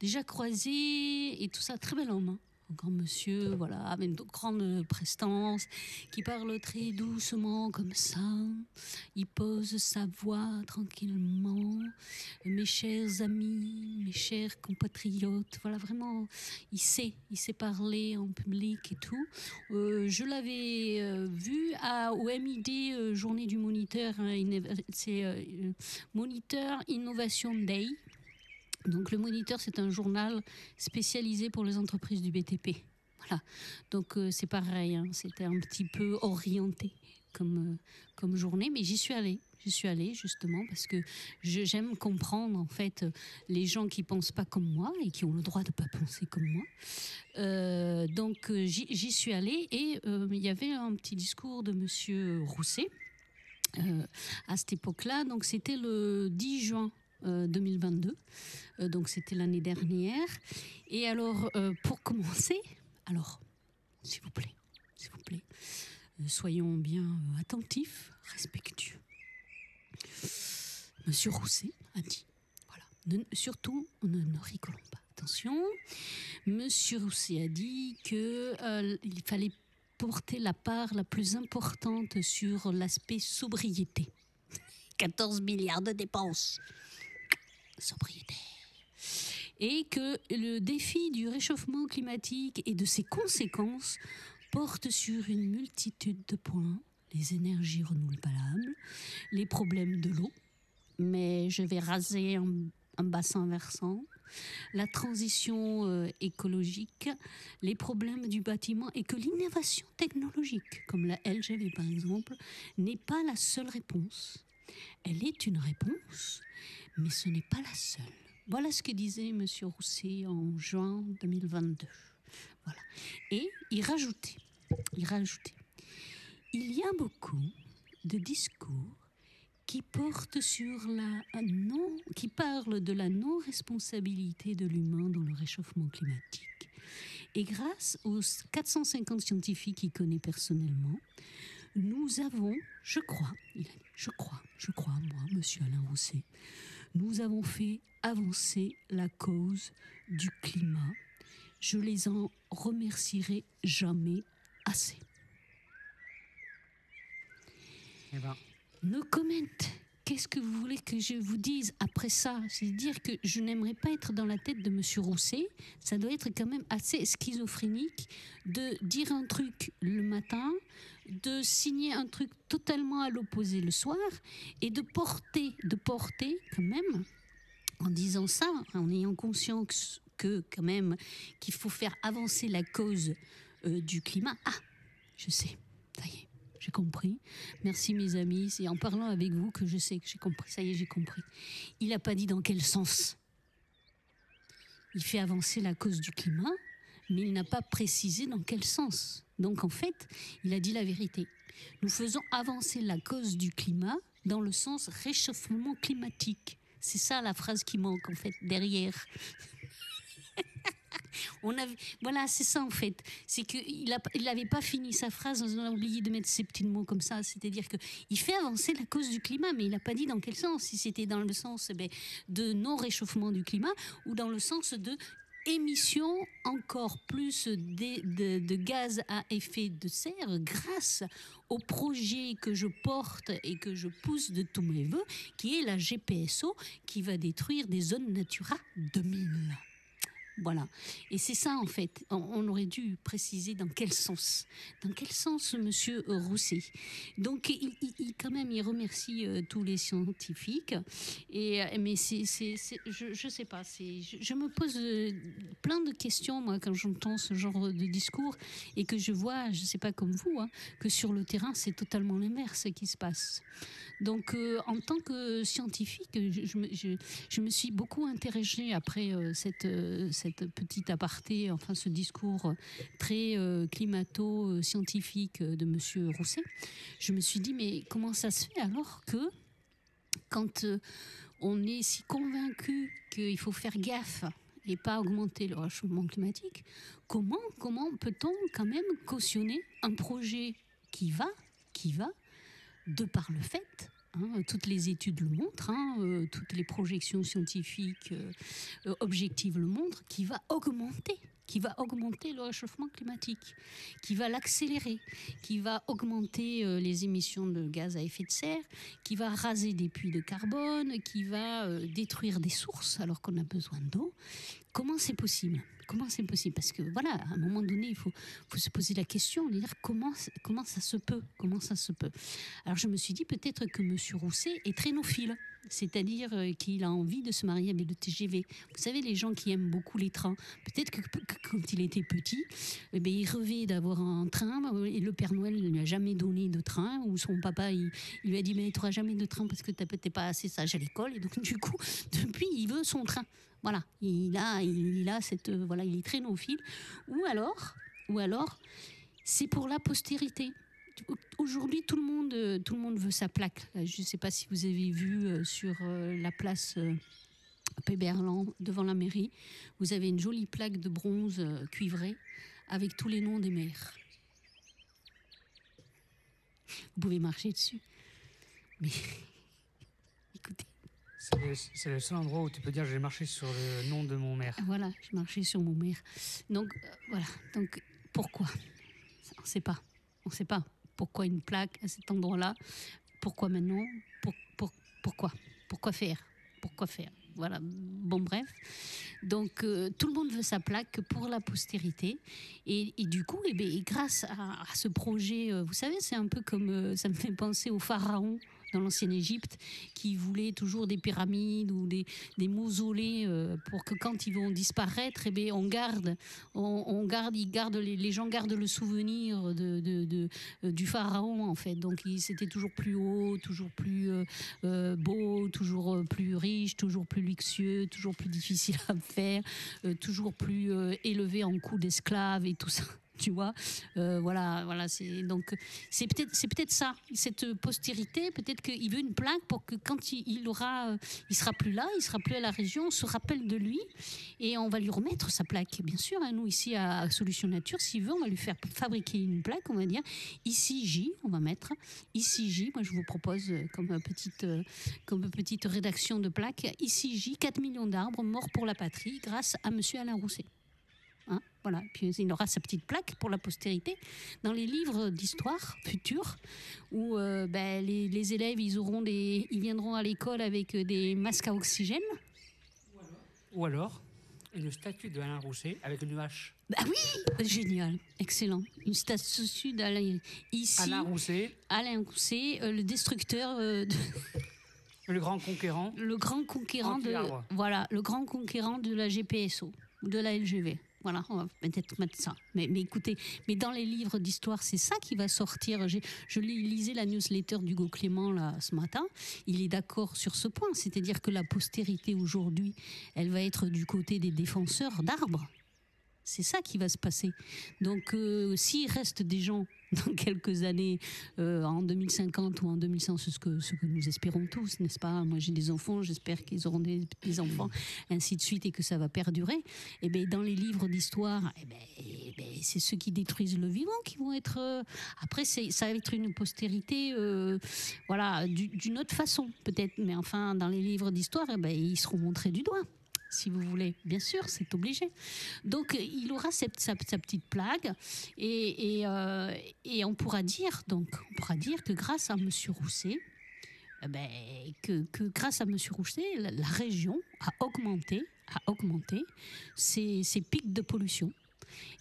déjà croisé, et tout ça, très bel homme, hein. Un grand monsieur, voilà, avec une grande prestance, qui parle très doucement comme ça. Il pose sa voix tranquillement. Mes chers amis, mes chers compatriotes, voilà, vraiment, il sait parler en public et tout. Je l'avais vu au MID, Journée du Moniteur, hein, c'est Moniteur Innovation Day. Donc le Moniteur, c'est un journal spécialisé pour les entreprises du BTP. Voilà. Donc c'est pareil, hein, c'était un petit peu orienté comme journée, mais j'y suis allée justement parce que j'aime comprendre en fait les gens qui pensent pas comme moi et qui ont le droit de pas penser comme moi. Donc j'y suis allée et il y avait un petit discours de Monsieur Rousset à cette époque-là. Donc c'était le 10 juin 2022, donc c'était l'année dernière. Et alors, pour commencer, alors, s'il vous plaît, soyons bien attentifs, respectueux. Monsieur Rousset a dit, voilà, surtout, ne rigolons pas. Attention, Monsieur Rousset a dit qu'il fallait porter la part la plus importante sur l'aspect sobriété. 14 milliards de dépenses. Sobriété. Et que le défi du réchauffement climatique et de ses conséquences porte sur une multitude de points, les énergies renouvelables, les problèmes de l'eau, mais je vais raser un bassin versant, la transition écologique, les problèmes du bâtiment, et que l'innovation technologique, comme la LGV par exemple, n'est pas la seule réponse. Elle est une réponse, mais ce n'est pas la seule. Voilà ce que disait M. Rousset en juin 2022. Voilà. Et il rajoutait, il y a beaucoup de discours qui portent sur qui parlent de la non-responsabilité de l'humain dans le réchauffement climatique. Et grâce aux 450 scientifiques qu'il connaît personnellement, nous avons, je crois, moi, Monsieur Alain Rousset, nous avons fait avancer la cause du climat. Je les en remercierai jamais assez. Eh ben. No comment. Qu'est-ce que vous voulez que je vous dise après ça ? C'est-à-dire que je n'aimerais pas être dans la tête de Monsieur Rousset. Ça doit être quand même assez schizophrénique de dire un truc le matin, de signer un truc totalement à l'opposé le soir, et de porter quand même, en disant ça, en ayant conscience que quand même qu'il faut faire avancer la cause du climat. Ah, je sais, ça y est. J'ai compris. Merci mes amis. C'est en parlant avec vous que je sais que j'ai compris. Ça y est, j'ai compris. Il n'a pas dit dans quel sens. Il fait avancer la cause du climat, mais il n'a pas précisé dans quel sens. Donc en fait, il a dit la vérité. Nous faisons avancer la cause du climat dans le sens réchauffement climatique. C'est ça la phrase qui manque en fait derrière. Voilà, c'est ça en fait. C'est qu'il n'avait pas fini sa phrase, on a oublié de mettre ces petits mots comme ça. C'est-à-dire qu'il fait avancer la cause du climat, mais il n'a pas dit dans quel sens. Si c'était dans le sens de non-réchauffement du climat ou dans le sens de émission encore plus de gaz à effet de serre grâce au projet que je porte et que je pousse de tous mes voeux, qui est la GPSO, qui va détruire des zones Natura 2000. Voilà. Et c'est ça, en fait. On aurait dû préciser dans quel sens. Dans quel sens, monsieur Rousset. Donc, quand même, il remercie tous les scientifiques. Mais je sais pas. Je me pose plein de questions, moi, quand j'entends ce genre de discours et que je vois, je sais pas comme vous, que sur le terrain, c'est totalement l'inverse qui se passe. Donc, en tant que scientifique, je me suis beaucoup interrogée après cette petite aparté, enfin ce discours très climato-scientifique de monsieur Rousset. Je me suis dit, mais comment ça se fait alors que quand on est si convaincu qu'il faut faire gaffe et pas augmenter le réchauffement climatique, comment peut-on quand même cautionner un projet qui va, de par le fait, toutes les études le montrent, toutes les projections scientifiques objectives le montrent, qui va augmenter le réchauffement climatique, qui va l'accélérer, qui va augmenter les émissions de gaz à effet de serre, qui va raser des puits de carbone, qui va détruire des sources alors qu'on a besoin d'eau. Comment c'est possible ? Parce que voilà, à un moment donné, il faut se poser la question, dire comment ça se peut ? Alors je me suis dit peut-être que M. Rousset est traînophile, c'est-à-dire qu'il a envie de se marier avec le TGV. Vous savez, les gens qui aiment beaucoup les trains, peut-être que quand il était petit, il rêvait d'avoir un train et le Père Noël ne lui a jamais donné de train, ou son papa il lui a dit mais tu n'auras jamais de train parce que tu n'es pas assez sage à l'école, et donc du coup, depuis, il veut son train. Voilà, il a cette il est traînophile, ou alors c'est pour la postérité. Aujourd'hui, tout le monde veut sa plaque. Je ne sais pas si vous avez vu sur la place Péberlan devant la mairie, vous avez une jolie plaque de bronze cuivrée avec tous les noms des maires. Vous pouvez marcher dessus, mais écoutez. C'est le seul endroit où tu peux dire j'ai marché sur le nom de mon maire. Voilà, j'ai marché sur mon maire. Donc, voilà. Donc, pourquoi ? On ne sait pas. Pourquoi une plaque à cet endroit-là ? Pourquoi maintenant ? Pourquoi ? Pourquoi faire ? Voilà. Bon, bref. Donc, tout le monde veut sa plaque pour la postérité. Et du coup, grâce à ce projet, vous savez, c'est un peu comme... ça me fait penser aux pharaons dans l'ancienne Égypte, qui voulaient toujours des pyramides ou des mausolées pour que quand ils vont disparaître, les gens gardent le souvenir du pharaon, en fait. Donc c'était toujours plus haut, toujours plus beau, toujours plus riche, toujours plus luxueux, toujours plus difficile à faire, toujours plus élevé en coût d'esclaves et tout ça. Tu vois, voilà, c'est peut-être ça, cette postérité, peut-être qu'il veut une plaque pour que quand il sera plus là, il sera plus à la région, on se rappelle de lui et on va lui remettre sa plaque. Bien sûr, nous ici à Solution Nature, s'il veut, on va lui faire fabriquer une plaque, on va dire ici J, on va mettre ici J. Moi, je vous propose comme petite rédaction de plaque ici J, 4 millions d'arbres morts pour la patrie grâce à Monsieur Alain Rousset. Voilà, puis il aura sa petite plaque pour la postérité dans les livres d'histoire futurs où les élèves ils viendront à l'école avec des masques à oxygène. Ou alors une statue de Alain Rousset avec une hache. Bah oui, génial, excellent. Une statue d'Alain ici. Alain Rousset, le destructeur. Le grand conquérant. Le grand conquérant le grand conquérant de la GPSO, de la LGV. Voilà, on va peut-être mettre ça. Mais écoutez, dans les livres d'histoire, c'est ça qui va sortir. Je lisais la newsletter d'Hugo Clément là, ce matin. Il est d'accord sur ce point. C'est-à-dire que la postérité aujourd'hui, elle va être du côté des défenseurs d'arbres. C'est ça qui va se passer. Donc, s'il reste des gens dans quelques années, en 2050 ou en 2100, ce que nous espérons tous, n'est-ce pas? Moi, j'ai des enfants, j'espère qu'ils auront des enfants, ainsi de suite, et que ça va perdurer. Et bien, dans les livres d'histoire, c'est ceux qui détruisent le vivant qui vont être... Après, ça va être une postérité, voilà, d'une autre façon, peut-être. Mais enfin, dans les livres d'histoire, ils seront montrés du doigt. Si vous voulez, bien sûr, c'est obligé. Donc, il aura sa petite plaque, et on pourra dire que grâce à M. Rousset, grâce à M. Rousset, la région a augmenté ses pics de pollution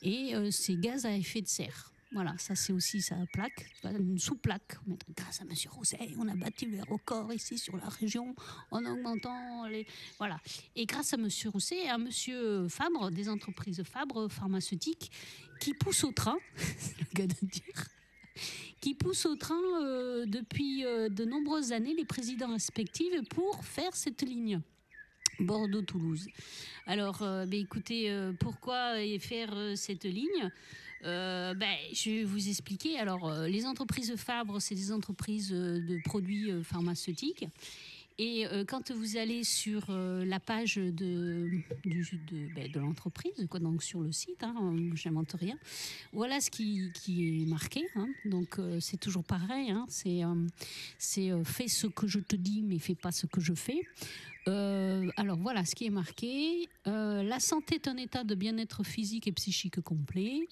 et ses gaz à effet de serre. Voilà, ça c'est aussi sa plaque, une sous-plaque. Grâce à M. Rousset, on a battu les records ici sur la région en augmentant les... Voilà. Et grâce à M. Rousset et à M. Fabre, des entreprises Fabre pharmaceutiques, qui poussent au train, c'est le cas de dire, qui poussent au train depuis de nombreuses années les présidents respectifs pour faire cette ligne. Bordeaux-Toulouse. Alors, écoutez, pourquoi faire cette ligne ? Je vais vous expliquer. Alors, les entreprises Fabre, c'est des entreprises de produits pharmaceutiques. Et quand vous allez sur la page de l'entreprise, quoi, donc sur le site, j'invente rien, voilà ce qui est marqué. Donc, c'est toujours pareil. C'est fais ce que je te dis, mais fais pas ce que je fais. Alors voilà ce qui est marqué. La santé est un état de bien-être physique et psychique complet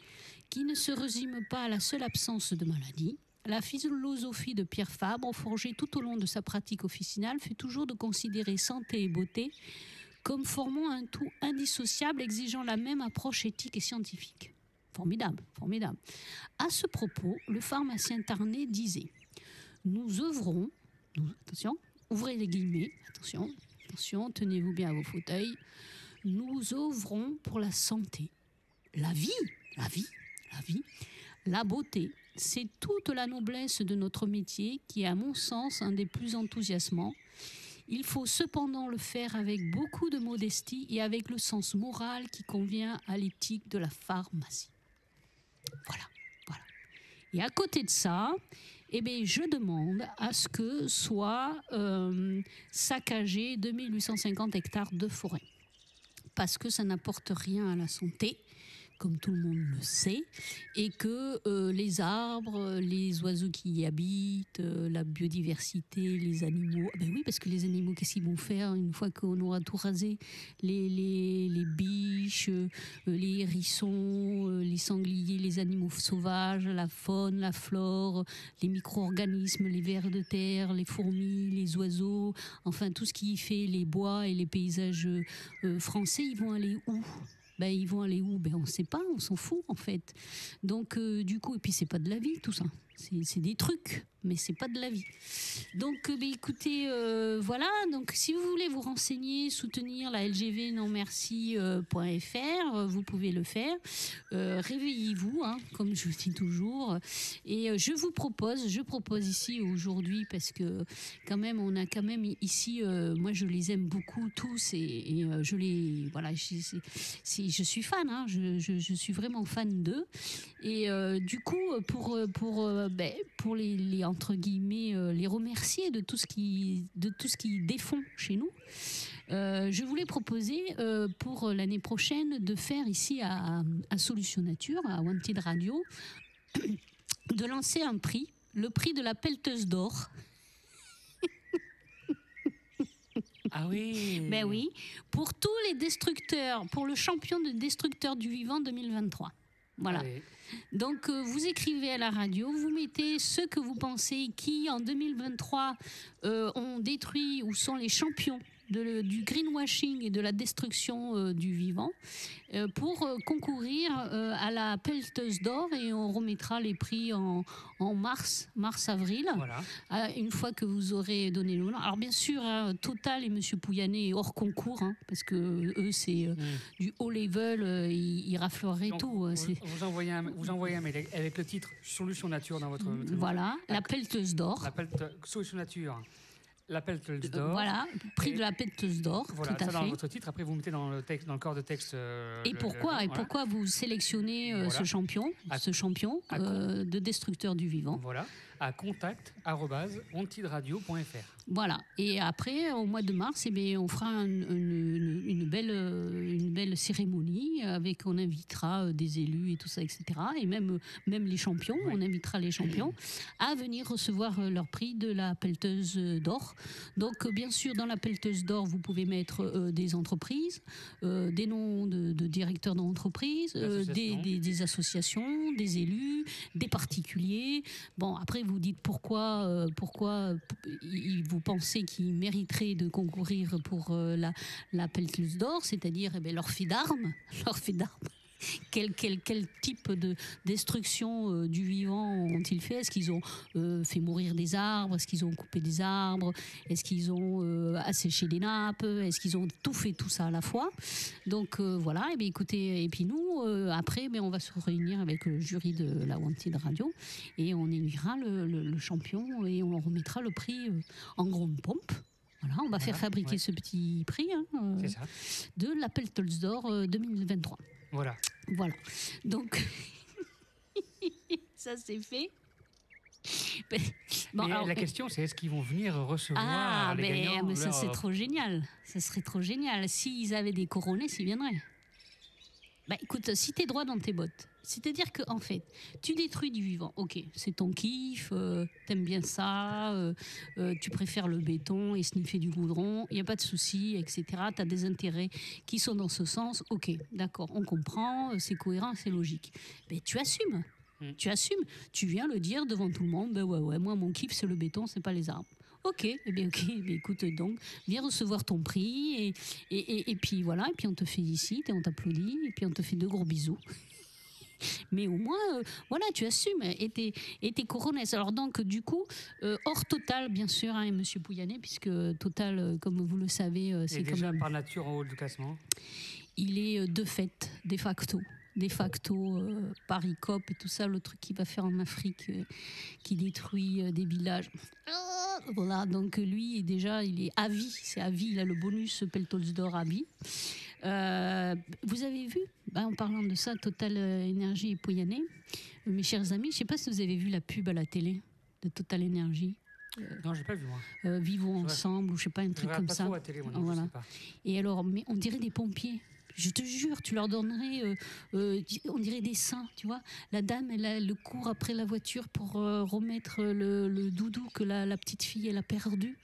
qui ne se résume pas à la seule absence de maladie. La philosophie de Pierre Fabre, forgée tout au long de sa pratique officinale, fait toujours de considérer santé et beauté comme formant un tout indissociable exigeant la même approche éthique et scientifique. Formidable, formidable. À ce propos, le pharmacien Tarnet disait « Nous œuvrons, attention, ouvrez les guillemets, attention, tenez-vous bien à vos fauteuils, nous œuvrons pour la santé, la vie, la beauté. C'est toute la noblesse de notre métier qui est, à mon sens, un des plus enthousiasmants. Il faut cependant le faire avec beaucoup de modestie et avec le sens moral qui convient à l'éthique de la pharmacie. » Voilà. Et à côté de ça, je demande à ce que soit saccagé 2850 hectares de forêt. Parce que ça n'apporte rien à la santé, comme tout le monde le sait, et que les arbres, les oiseaux qui y habitent, la biodiversité, les animaux... oui, parce que les animaux, qu'est-ce qu'ils vont faire une fois qu'on aura tout rasé ? Les biches, les hérissons, les sangliers, les animaux sauvages, la faune, la flore, les micro-organismes, les vers de terre, les fourmis, les oiseaux, enfin tout ce qui fait les bois et les paysages français, ils vont aller où ? Ils vont aller où ? On ne sait pas, on s'en fout en fait. Donc du coup, et puis c'est pas de la vie tout ça. C'est des trucs, mais c'est pas de la vie. Donc écoutez, voilà. Donc si vous voulez vous renseigner, soutenir la LGV nonmerci.fr, vous pouvez le faire. Réveillez-vous, comme je dis toujours. Et je propose ici aujourd'hui, parce que quand même, on a quand même ici, moi je les aime beaucoup tous, et je les, voilà, je suis fan, je suis vraiment fan d'eux. Et du coup, pour les entre guillemets les remercier de tout ce qu'ils défont chez nous, je voulais proposer pour l'année prochaine de faire ici à Solution Nature, à Wanted Radio, de lancer un prix, le prix de la pelleteuse d'or. Ah oui. Oui, pour tous les destructeurs, pour le champion de destructeurs du vivant 2023. Voilà. Ah oui. Donc, vous écrivez à la radio, vous mettez ceux que vous pensez qui, en 2023, ont détruit ou sont les champions du greenwashing et de la destruction du vivant, pour concourir à la pelleteuse d'or, et on remettra les prix en mars-avril, Voilà. une fois que vous aurez donné le nom. Alors bien sûr, Total et Monsieur Pouyanné est hors concours, parce que eux c'est du haut level, ils rafleraient Donc, tout. vous envoyez un mail avec le titre Solution Nature dans votre Voilà, la pelleteuse d'or. On appelle Solution Nature La Pelteuse d'or. Voilà, prix de la Pelteuse d'or, Voilà, tout à ça dans fait. votre titre. Après, vous mettez dans le corps de texte. Et pourquoi vous sélectionnez Voilà. ce champion À de destructeur du vivant. Voilà, à contact@ontidradio.fr. Voilà. Et après, au mois de mars, on fera une belle cérémonie avec, on invitera des élus et tout ça, etc. Et même les champions, on invitera les champions à venir recevoir leur prix de la Pelteuse d'or. Donc, bien sûr, dans la Pelteuse d'or, vous pouvez mettre des entreprises, des noms de directeurs d'entreprises, des associations, des élus, des particuliers. Bon, après, vous dites pourquoi vous pensez qu'ils mériteraient de concourir pour la Pelteuse d'or, c'est-à-dire leur fait d'armes. Quel type de destruction du vivant ont-ils fait? Est-ce qu'ils ont fait mourir des arbres? Est-ce qu'ils ont coupé des arbres? Est-ce qu'ils ont asséché des nappes? Est-ce qu'ils ont tout fait, tout ça à la fois? Donc voilà, écoutez, et puis nous, après, on va se réunir avec le jury de la Wanted Radio et on élira le champion et on remettra le prix en grande pompe. Voilà, on va faire fabriquer ce petit prix C'est ça. de la Pelteuse d'or 2023. Voilà. Donc, ça c'est fait. Mais la question, c'est est-ce qu'ils vont venir recevoir les gagnants mais ça c'est trop génial. Ça serait trop génial. S'ils avaient des couronnés, s'ils viendraient. Écoute, si t'es droit dans tes bottes, c'est-à-dire que en fait, tu détruis du vivant. Ok, c'est ton kiff, t'aimes bien ça, tu préfères le béton et sniffer du goudron, il y a pas de souci, etc. T'as des intérêts qui sont dans ce sens. Ok, d'accord, on comprend, c'est cohérent, c'est logique. Mais tu assumes. Tu assumes. Tu viens le dire devant tout le monde. Ouais, moi mon kiff c'est le béton, c'est pas les arbres. Ok, écoute donc, viens recevoir ton prix et puis voilà, et puis on te félicite et on t'applaudit et puis on te fait 2 gros bisous. Mais au moins, voilà, tu assumes et t'es couronné. Alors donc, du coup, hors Total, bien sûr, Monsieur Pouyanné, puisque Total, comme vous le savez, c'est déjà comme par nature en haut du classement. Il est de fait, de facto, Paris Cop et tout ça, le truc qu'il va faire en Afrique, qui détruit des villages. Voilà, donc lui, déjà, il est à vie, c'est à vie, il a le bonus Pelteuse d'or à vie. Vous avez vu, en parlant de ça, Total Énergie et Pouyanné, mes chers amis, je ne sais pas si vous avez vu la pub à la télé de Total Énergie. Non, j'ai pas vu moi. Vivons ensemble, ou je sais pas, un truc comme ça. Trop à télé, moi, non, voilà. je sais pas. Et alors, mais on dirait des pompiers. Je te jure, tu leur donnerais, on dirait des saints, tu vois. La dame, elle court après la voiture pour remettre le doudou que la petite fille, elle a perdu.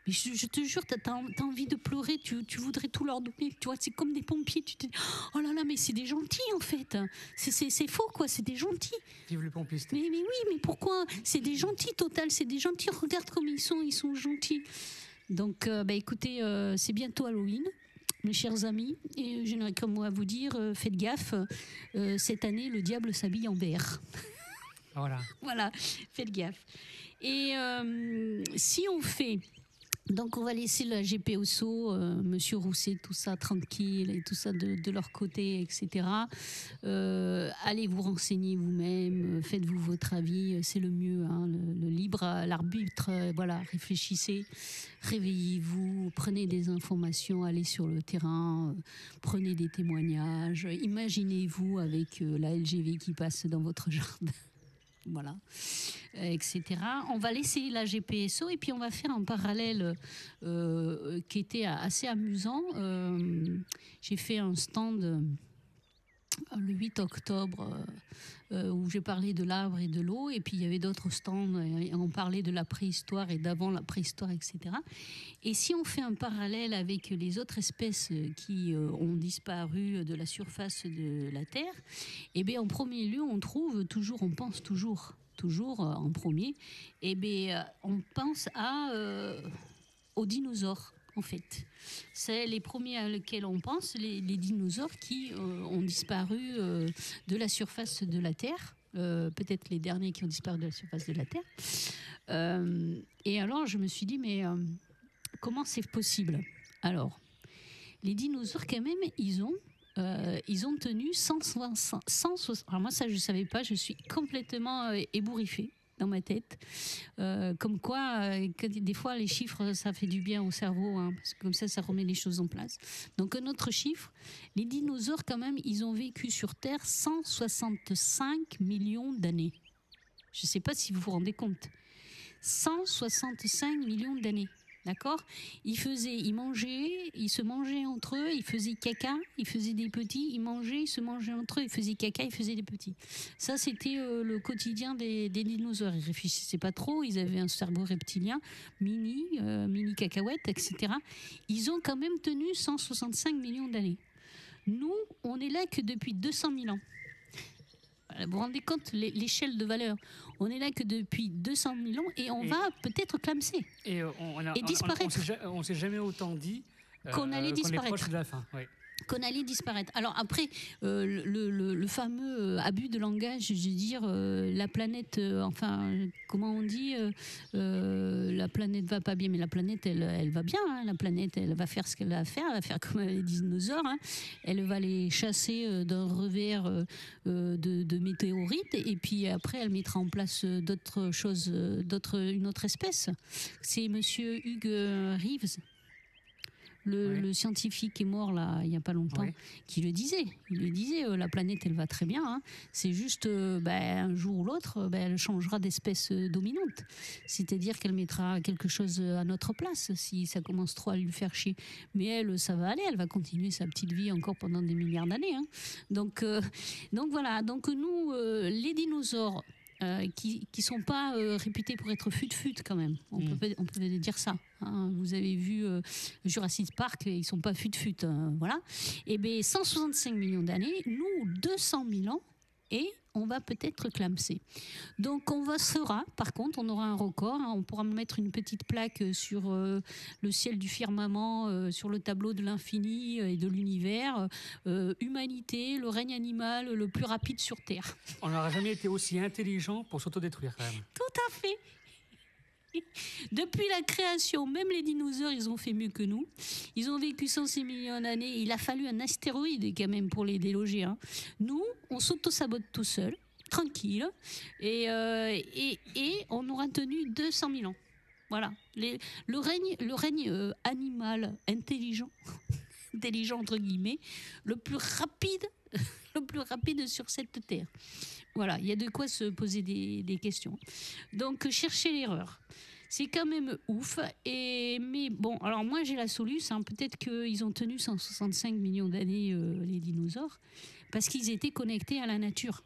Mais je te jure, t'as envie de pleurer, tu voudrais tout leur donner, tu vois. C'est comme des pompiers, tu te dis, oh là là, mais c'est des gentils en fait. C'est faux quoi, c'est des gentils. Vive les pompistes. Mais oui, mais pourquoi? C'est des gentils, Total, c'est des gentils. Regarde comme ils sont gentils. Donc, écoutez, c'est bientôt Halloween. Mes chers amis, et j'aimerais comme moi vous dire, faites gaffe, cette année le diable s'habille en vert. Voilà, faites gaffe. Et si on fait, donc on va laisser la GPOSO, Monsieur Rousset, tout ça tranquille et tout ça de leur côté, etc. Allez vous renseigner vous-même, faites-vous votre avis, c'est le mieux, le libre, l'arbitre, voilà, réfléchissez. Réveillez-vous, prenez des informations, allez sur le terrain, prenez des témoignages, imaginez-vous avec la LGV qui passe dans votre jardin, voilà, etc. On va laisser la GPSO et puis on va faire un parallèle qui était assez amusant. J'ai fait un stand le 8 octobre où j'ai parlé de l'arbre et de l'eau, et puis il y avait d'autres stands et on parlait de la préhistoire et d'avant la préhistoire, etc. Et si on fait un parallèle avec les autres espèces qui ont disparu de la surface de la Terre, eh bien en premier lieu on pense toujours en premier, on pense aux dinosaures. En fait, c'est les premiers à lesquels on pense, les dinosaures qui ont disparu de la surface de la Terre, peut-être les derniers qui ont disparu de la surface de la Terre. Et alors, je me suis dit, mais comment c'est possible? Alors, les dinosaures, quand même, ils ont tenu 160. Alors moi, ça, je ne savais pas, je suis complètement ébouriffée. dans ma tête. Comme quoi, des fois, les chiffres, ça fait du bien au cerveau, hein, parce que comme ça remet les choses en place. Donc, un autre chiffre, les dinosaures, quand même, ils ont vécu sur Terre 165 millions d'années. Je ne sais pas si vous vous rendez compte. 165 millions d'années. D'accord ? Ils mangeaient, ils se mangeaient entre eux, ils faisaient caca, ils faisaient des petits, ils mangeaient, ils se mangeaient entre eux, ils faisaient caca, ils faisaient des petits. Ça, c'était le quotidien des dinosaures. Ils réfléchissaient pas trop, ils avaient un cerveau reptilien, mini cacahuètes, etc. Ils ont quand même tenu 165 millions d'années. Nous, on est là que depuis 200 000 ans. Vous vous rendez compte l'échelle de valeur? On est là que depuis 200 000 ans et on va peut-être clamser et disparaître. On s'est jamais autant dit qu'on allait disparaître. Qu'on est proche de la fin. Oui. Qu'on allait disparaître. Alors après, le fameux abus de langage, je veux dire, la planète, comment on dit, la planète va pas bien, mais la planète, elle va bien. Hein, la planète, elle va faire ce qu'elle a à faire. Elle va faire comme les dinosaures. Hein. Elle va les chasser d'un revers de météorites, et puis après, elle mettra en place d'autres choses, une autre espèce. C'est Monsieur Hugues Reeves. Le scientifique qui est mort là il n'y a pas longtemps, qui le disait. Il le disait, la planète elle va très bien. Hein. C'est juste un jour ou l'autre, elle changera d'espèce dominante. C'est-à-dire qu'elle mettra quelque chose à notre place si ça commence trop à lui faire chier. Mais elle, ça va aller. Elle va continuer sa petite vie encore pendant des milliards d'années. Hein. Donc voilà. Donc nous, les dinosaures. Qui sont pas réputés pour être fut-fut quand même. On peut dire ça. Hein. Vous avez vu Jurassic Park, ils sont pas fut-fut. Voilà. Et bien 165 millions d'années, nous 200 000 ans, et on va peut-être clamser. Donc par contre, on aura un record. Hein. On pourra mettre une petite plaque sur le ciel du firmament, sur le tableau de l'infini et de l'univers. Humanité, le règne animal le plus rapide sur Terre. On n'aura jamais été aussi intelligent pour s'autodétruire quand même. Tout à fait. Depuis la création, même les dinosaures, ils ont fait mieux que nous. Ils ont vécu 106 millions d'années. Il a fallu un astéroïde quand même pour les déloger. Hein. Nous, on s'auto-sabote tout seul, tranquille, et on aura tenu 200 000 ans. Voilà. Le règne animal intelligent entre guillemets, le plus rapide sur cette terre. Voilà, il y a de quoi se poser des questions. Donc, chercher l'erreur. C'est quand même ouf. Mais bon, alors moi, j'ai la solution. Hein. Peut-être qu'ils ont tenu 165 millions d'années, les dinosaures, parce qu'ils étaient connectés à la nature.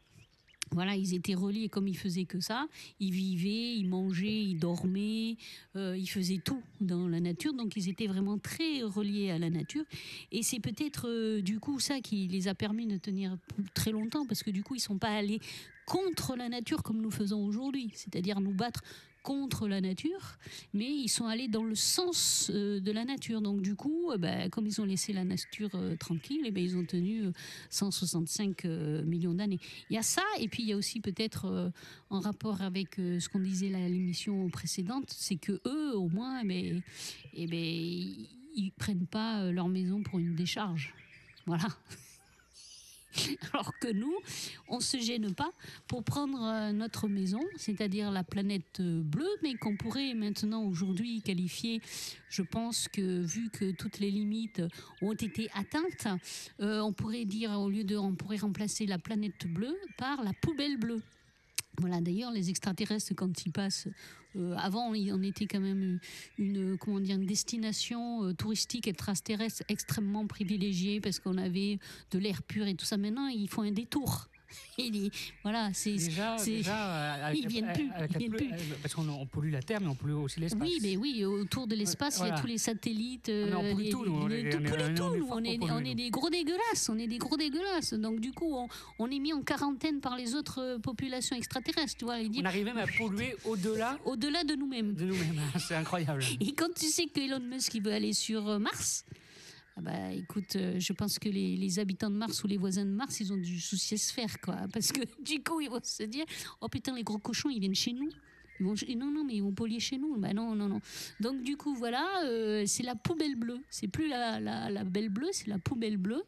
Voilà, ils étaient reliés comme ils faisaient que ça. Ils vivaient, ils mangeaient, ils dormaient, ils faisaient tout dans la nature. Donc, ils étaient vraiment très reliés à la nature. Et c'est peut-être du coup ça qui les a permis de tenir très longtemps, parce que du coup, ils ne sont pas allés contre la nature comme nous faisons aujourd'hui, c'est-à-dire nous battre contre la nature, mais ils sont allés dans le sens de la nature. Donc du coup, comme ils ont laissé la nature tranquille, ils ont tenu 165 millions d'années. Il y a ça, et puis il y a aussi peut-être en rapport avec ce qu'on disait à l'émission précédente, c'est que eux, au moins, ils prennent pas leur maison pour une décharge. Voilà. Alors que nous, on ne se gêne pas pour prendre notre maison, c'est-à-dire la planète bleue, mais qu'on pourrait maintenant aujourd'hui qualifier, je pense que vu que toutes les limites ont été atteintes, on pourrait dire, on pourrait remplacer la planète bleue par la poubelle bleue. Voilà, d'ailleurs, les extraterrestres, quand ils passent, avant, on était quand même une destination touristique extraterrestre extrêmement privilégiée parce qu'on avait de l'air pur et tout ça. Maintenant, ils font un détour. Voilà, déjà, ils viennent plus. Parce qu'on pollue la Terre, mais on pollue aussi l'espace. Oui, autour de l'espace, il y a tous les satellites. On pollue tout, nous. On est des gros dégueulasses. Donc, du coup, on est mis en quarantaine par les autres populations extraterrestres. Tu vois, on arrive même à polluer au-delà de nous-mêmes. C'est incroyable. Et quand tu sais que Elon Musk il veut aller sur Mars, écoute, je pense que les habitants de Mars ou les voisins de Mars, ils ont du souci à se faire, quoi. Parce que du coup, ils vont se dire, oh putain, les gros cochons, ils viennent chez nous. Non, mais ils vont polluer chez nous. Bah non. Donc du coup, voilà, c'est la poubelle bleue. C'est plus la belle bleue, c'est la poubelle bleue.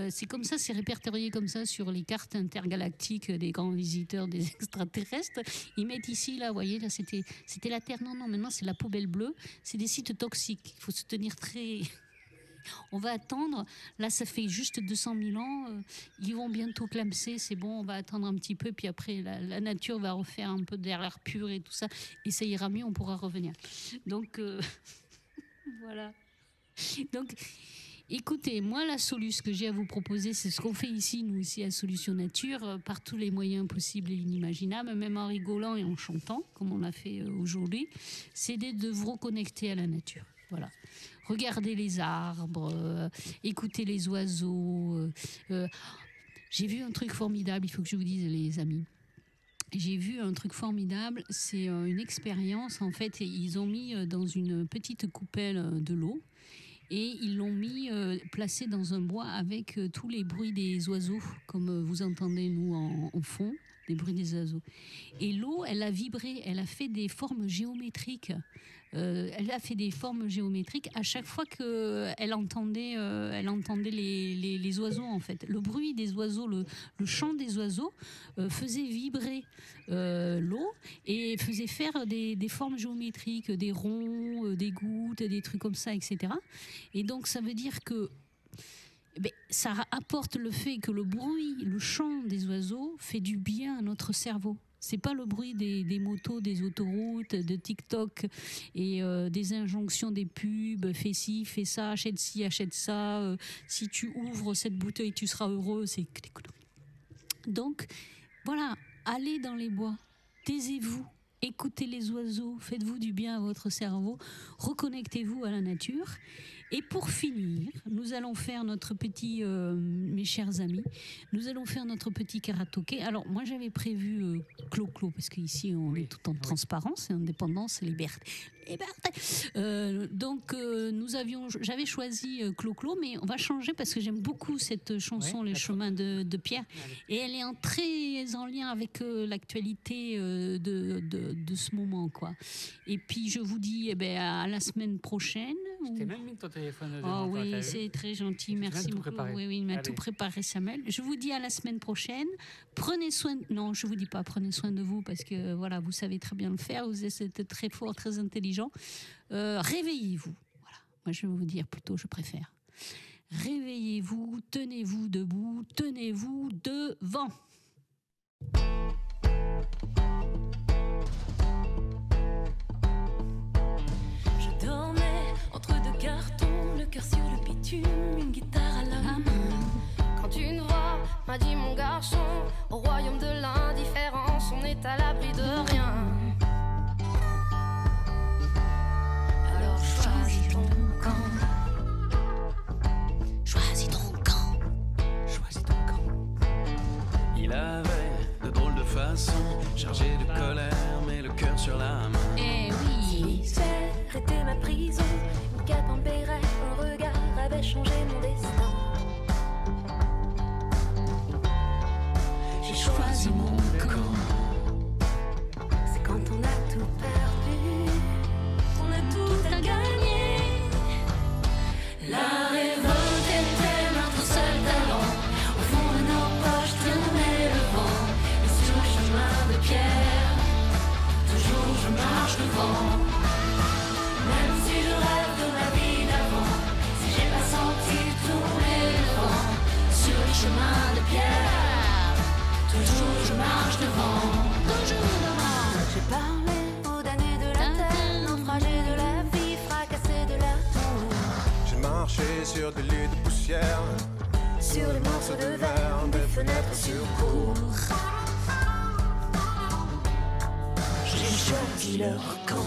C'est comme ça, c'est répertorié comme ça sur les cartes intergalactiques des grands visiteurs des extraterrestres. Ils mettent ici, là, vous voyez, là, c'était la Terre. Non, maintenant, c'est la poubelle bleue. C'est des sites toxiques. Il faut se tenir très... On va attendre, là ça fait juste 200 000 ans, ils vont bientôt clamser, c'est bon, on va attendre un petit peu, puis après la nature va refaire un peu d'air pur et tout ça, et ça ira mieux, on pourra revenir. Donc, voilà. Donc, écoutez, moi la solution que j'ai à vous proposer, c'est ce qu'on fait ici, nous ici à Solution Nature, par tous les moyens possibles et inimaginables, même en rigolant et en chantant, comme on l'a fait aujourd'hui, c'est de vous reconnecter à la nature. Voilà. Regardez les arbres, écoutez les oiseaux. J'ai vu un truc formidable, il faut que je vous dise, les amis. J'ai vu un truc formidable, c'est une expérience. En fait, ils ont mis dans une petite coupelle de l'eau et ils l'ont mis placé dans un bois avec tous les bruits des oiseaux, comme vous entendez, nous, en fond, les bruits des oiseaux. Et l'eau, elle a vibré, elle a fait des formes géométriques. Elle a fait des formes géométriques à chaque fois qu'elle entendait, les oiseaux, en fait. Le bruit des oiseaux, le chant des oiseaux faisait vibrer l'eau et faisait faire des formes géométriques, des ronds, des gouttes, des trucs comme ça, etc. Et donc, ça veut dire que ça apporte le fait que le bruit, le chant des oiseaux fait du bien à notre cerveau. C'est pas le bruit des motos, des autoroutes, de TikTok et des injonctions des pubs, fais ci, fais ça, achète ci, achète ça, si tu ouvres cette bouteille, tu seras heureux, c'est des conneries. Donc, voilà, allez dans les bois, taisez-vous, écoutez les oiseaux, faites-vous du bien à votre cerveau, reconnectez-vous à la nature. Et pour finir, nous allons faire notre petit, mes chers amis, nous allons faire notre petit karaoké. Alors, moi, j'avais prévu Clo-Clo, parce qu'ici, on est tout en transparence et indépendance et liberté. Donc, j'avais choisi Clo-Clo, mais on va changer parce que j'aime beaucoup cette chanson, Les Chemins de Pierre. Et elle est très en lien avec l'actualité de ce moment, quoi. Et puis, je vous dis à la semaine prochaine. Je t'ai même mis ton téléphone Oh devant toi, oui, c'est très gentil, merci beaucoup. Oui, il m'a tout préparé, Samuel. Je vous dis à la semaine prochaine. Prenez soin. Non, je vous dis pas prenez soin de vous parce que voilà, vous savez très bien le faire. Vous êtes très fort, très intelligent. Réveillez-vous. Voilà. Moi, je vais vous dire plutôt, je préfère. Réveillez-vous, tenez-vous debout, tenez-vous devant. Entre deux cartons, le cœur sur le bitume, une guitare à la main. Quand une voix m'a dit mon garçon, au royaume de l'indifférence, on est à l'abri de rien. Alors choisis ton camp. Choisis ton camp. Choisis ton camp. Il avait de drôles de façons, chargé de colère, mais le cœur sur la main. Eh oui. Était ma prison, une cape en béret, un regard avait changé mon destin. J'ai choisi mon camp. C'est quand on a tout perdu, on a tout à gagner. La révolte était notre seul talent. Au fond de nos poches tournait le vent. Et sur le chemin de pierre, toujours je marche devant. Même si je rêve de ma vie d'avant, si j'ai pas senti tourner le vent, sur les chemins de pierre, toujours je marche devant, toujours devant. J'ai parlé aux damnés de la terre, naufragés de la vie, fracassés de la tour. J'ai marché sur des lits de poussière, Sur les morceaux de verre, des fenêtres sur cour. J'ai choisi leur camp.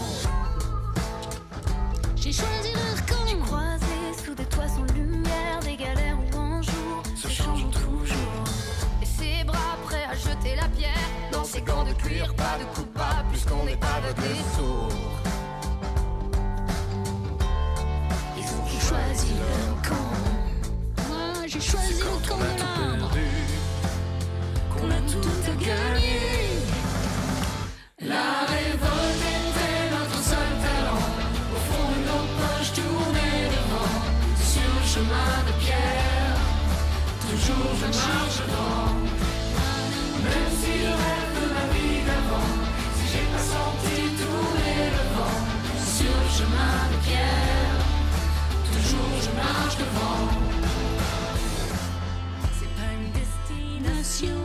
J'ai choisi leur camp. J'ai croisé sous des toits sans lumière, des galères où un jour se change toujours. Et ses bras prêts à jeter la pierre, dans ses gants de cuir, pas de coupable, puisqu'on est aveugle et sourd. Ils ont choisi leur camp. Moi, j'ai choisi le camp de l'arbre. Qu'on a tout à gagner. La révolte marche devant. Même si je rêve de ma vie d'avant, si j'ai pas senti tourner le vent, sur le chemin de pierre, toujours je marche devant. C'est pas une destination,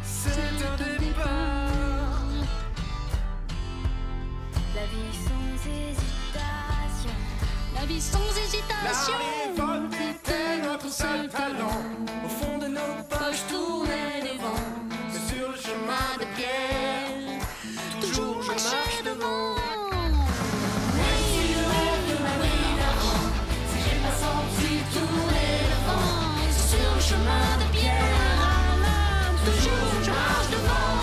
c'est un départ. La vie sans hésitation. La vie sans hésitation. La révolte était notre seul talent. Au fond de nos poches tournaient les vents. Mais sur le chemin de pierre, toujours je marche devant. Même si je rêve de ma vie d'avant, si j'ai pas senti tourner le vent, sur le chemin de pierre, toujours je marche devant.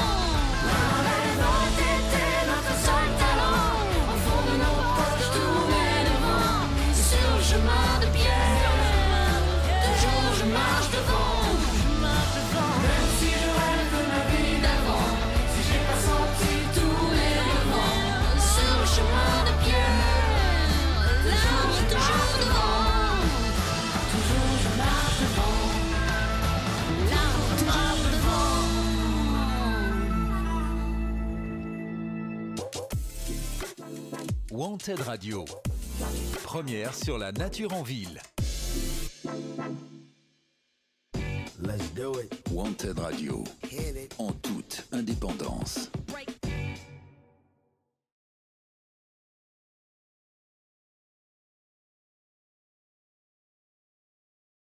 La révolte était notre seul talent. Au fond de nos poches tournait le vent, sur le chemin de pierre, toujours je marche devant. Même si je rêve de ma vie d'avant, si j'ai pas senti tourner le vent, sur le chemin de pierre, toujours devant, toujours je marche devant, là toujours devant. Wanted Radio, première sur la nature en ville. Let's do it. Wanted Radio, Hit it.